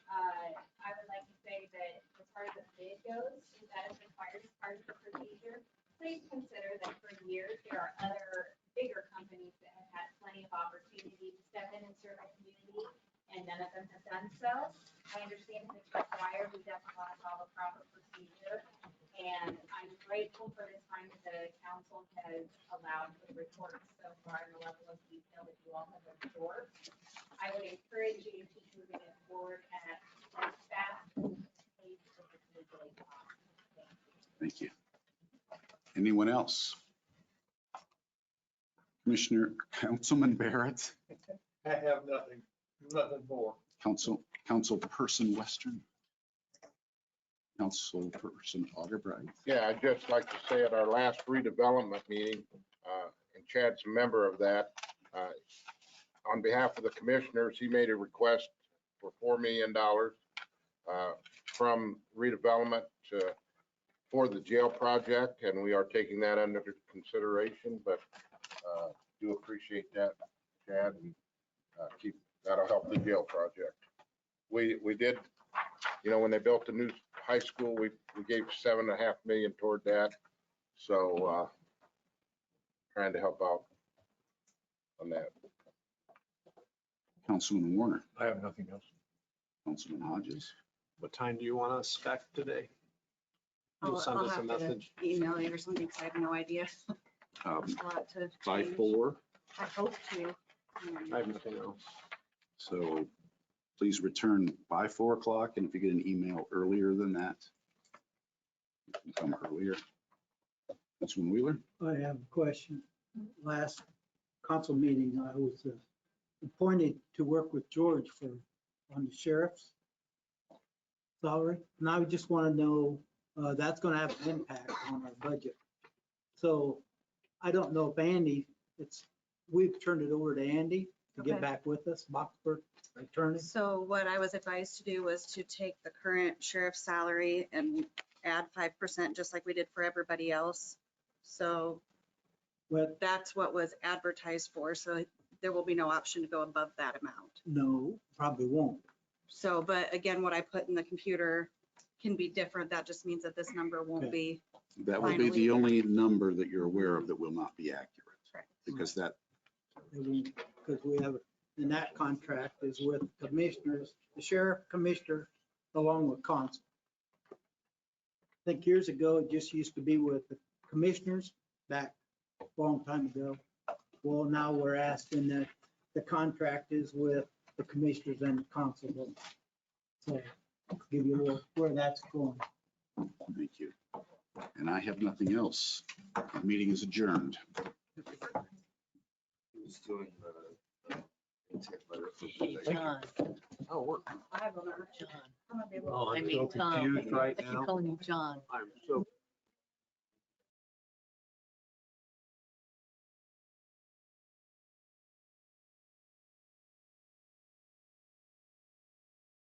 I would like to say that as far as the bid goes, that is required as part of the procedure. Please consider that for years, there are other bigger companies that have had plenty of opportunity to step in and serve the community, and none of them have done so. I understand if it's required, we definitely want to follow proper procedure. And I'm grateful for the time that the council has allowed for the report so far and the level of detail that you all have absorbed. I would encourage you to keep moving it forward at as fast a pace as it's legally possible. Thank you. Anyone else? Commissioner, Councilman Barrett, I have nothing more. Councilperson Western, Councilperson Otterbright. Yeah, I'd just like to say at our last redevelopment meeting, and Chad's a member of that, on behalf of the commissioners, he made a request for $4 million from redevelopment for the jail project, and we are taking that under consideration, but do appreciate that, Chad, and that'll help the jail project. we did, you know, when they built the new high school, we gave $7.5 million toward that. So, trying to help out on that. Councilman Warner, I have nothing else. Councilman Hodges. What time do you want us back today? You'll send I'll us a have to message. email you or something, because I have no idea. Um, There's a lot to By change. 4, I hope to. I have nothing else. so please return by 4 o'clock, and if you get an email earlier than that, you can come earlier. Councilman Wheeler? I have a question. Last council meeting, I was appointed to work with George on the sheriff's salary. And I just want to know, that's going to have an impact on our budget. So I don't know if Andy, we've turned it over to Andy to get Okay. back with us, Boxford attorney. So what I was advised to do was to take the current sheriff's salary and add 5%, just like we did for everybody else. So But that's what was advertised for. So there will be no option to go above that amount. no, probably won't. So, but again, what I put in the computer can be different. That just means that this number won't be. That will be the only number that you're aware of that will not be accurate. Correct. Because that, Because we have, and that contract is with commissioners, the sheriff, commissioner, along with consul. I think years ago, it just used to be with the commissioners back a long time ago. Well, now we're asking that the contract is with the commissioners and the constable. So give you a little where that's going. thank you. And I have nothing else. The meeting is adjourned. Who's doing the intent letter for John. Oh, we're, I have a John. oh, I I'm mean, so Tom. confused right I keep now. calling you John. I'm so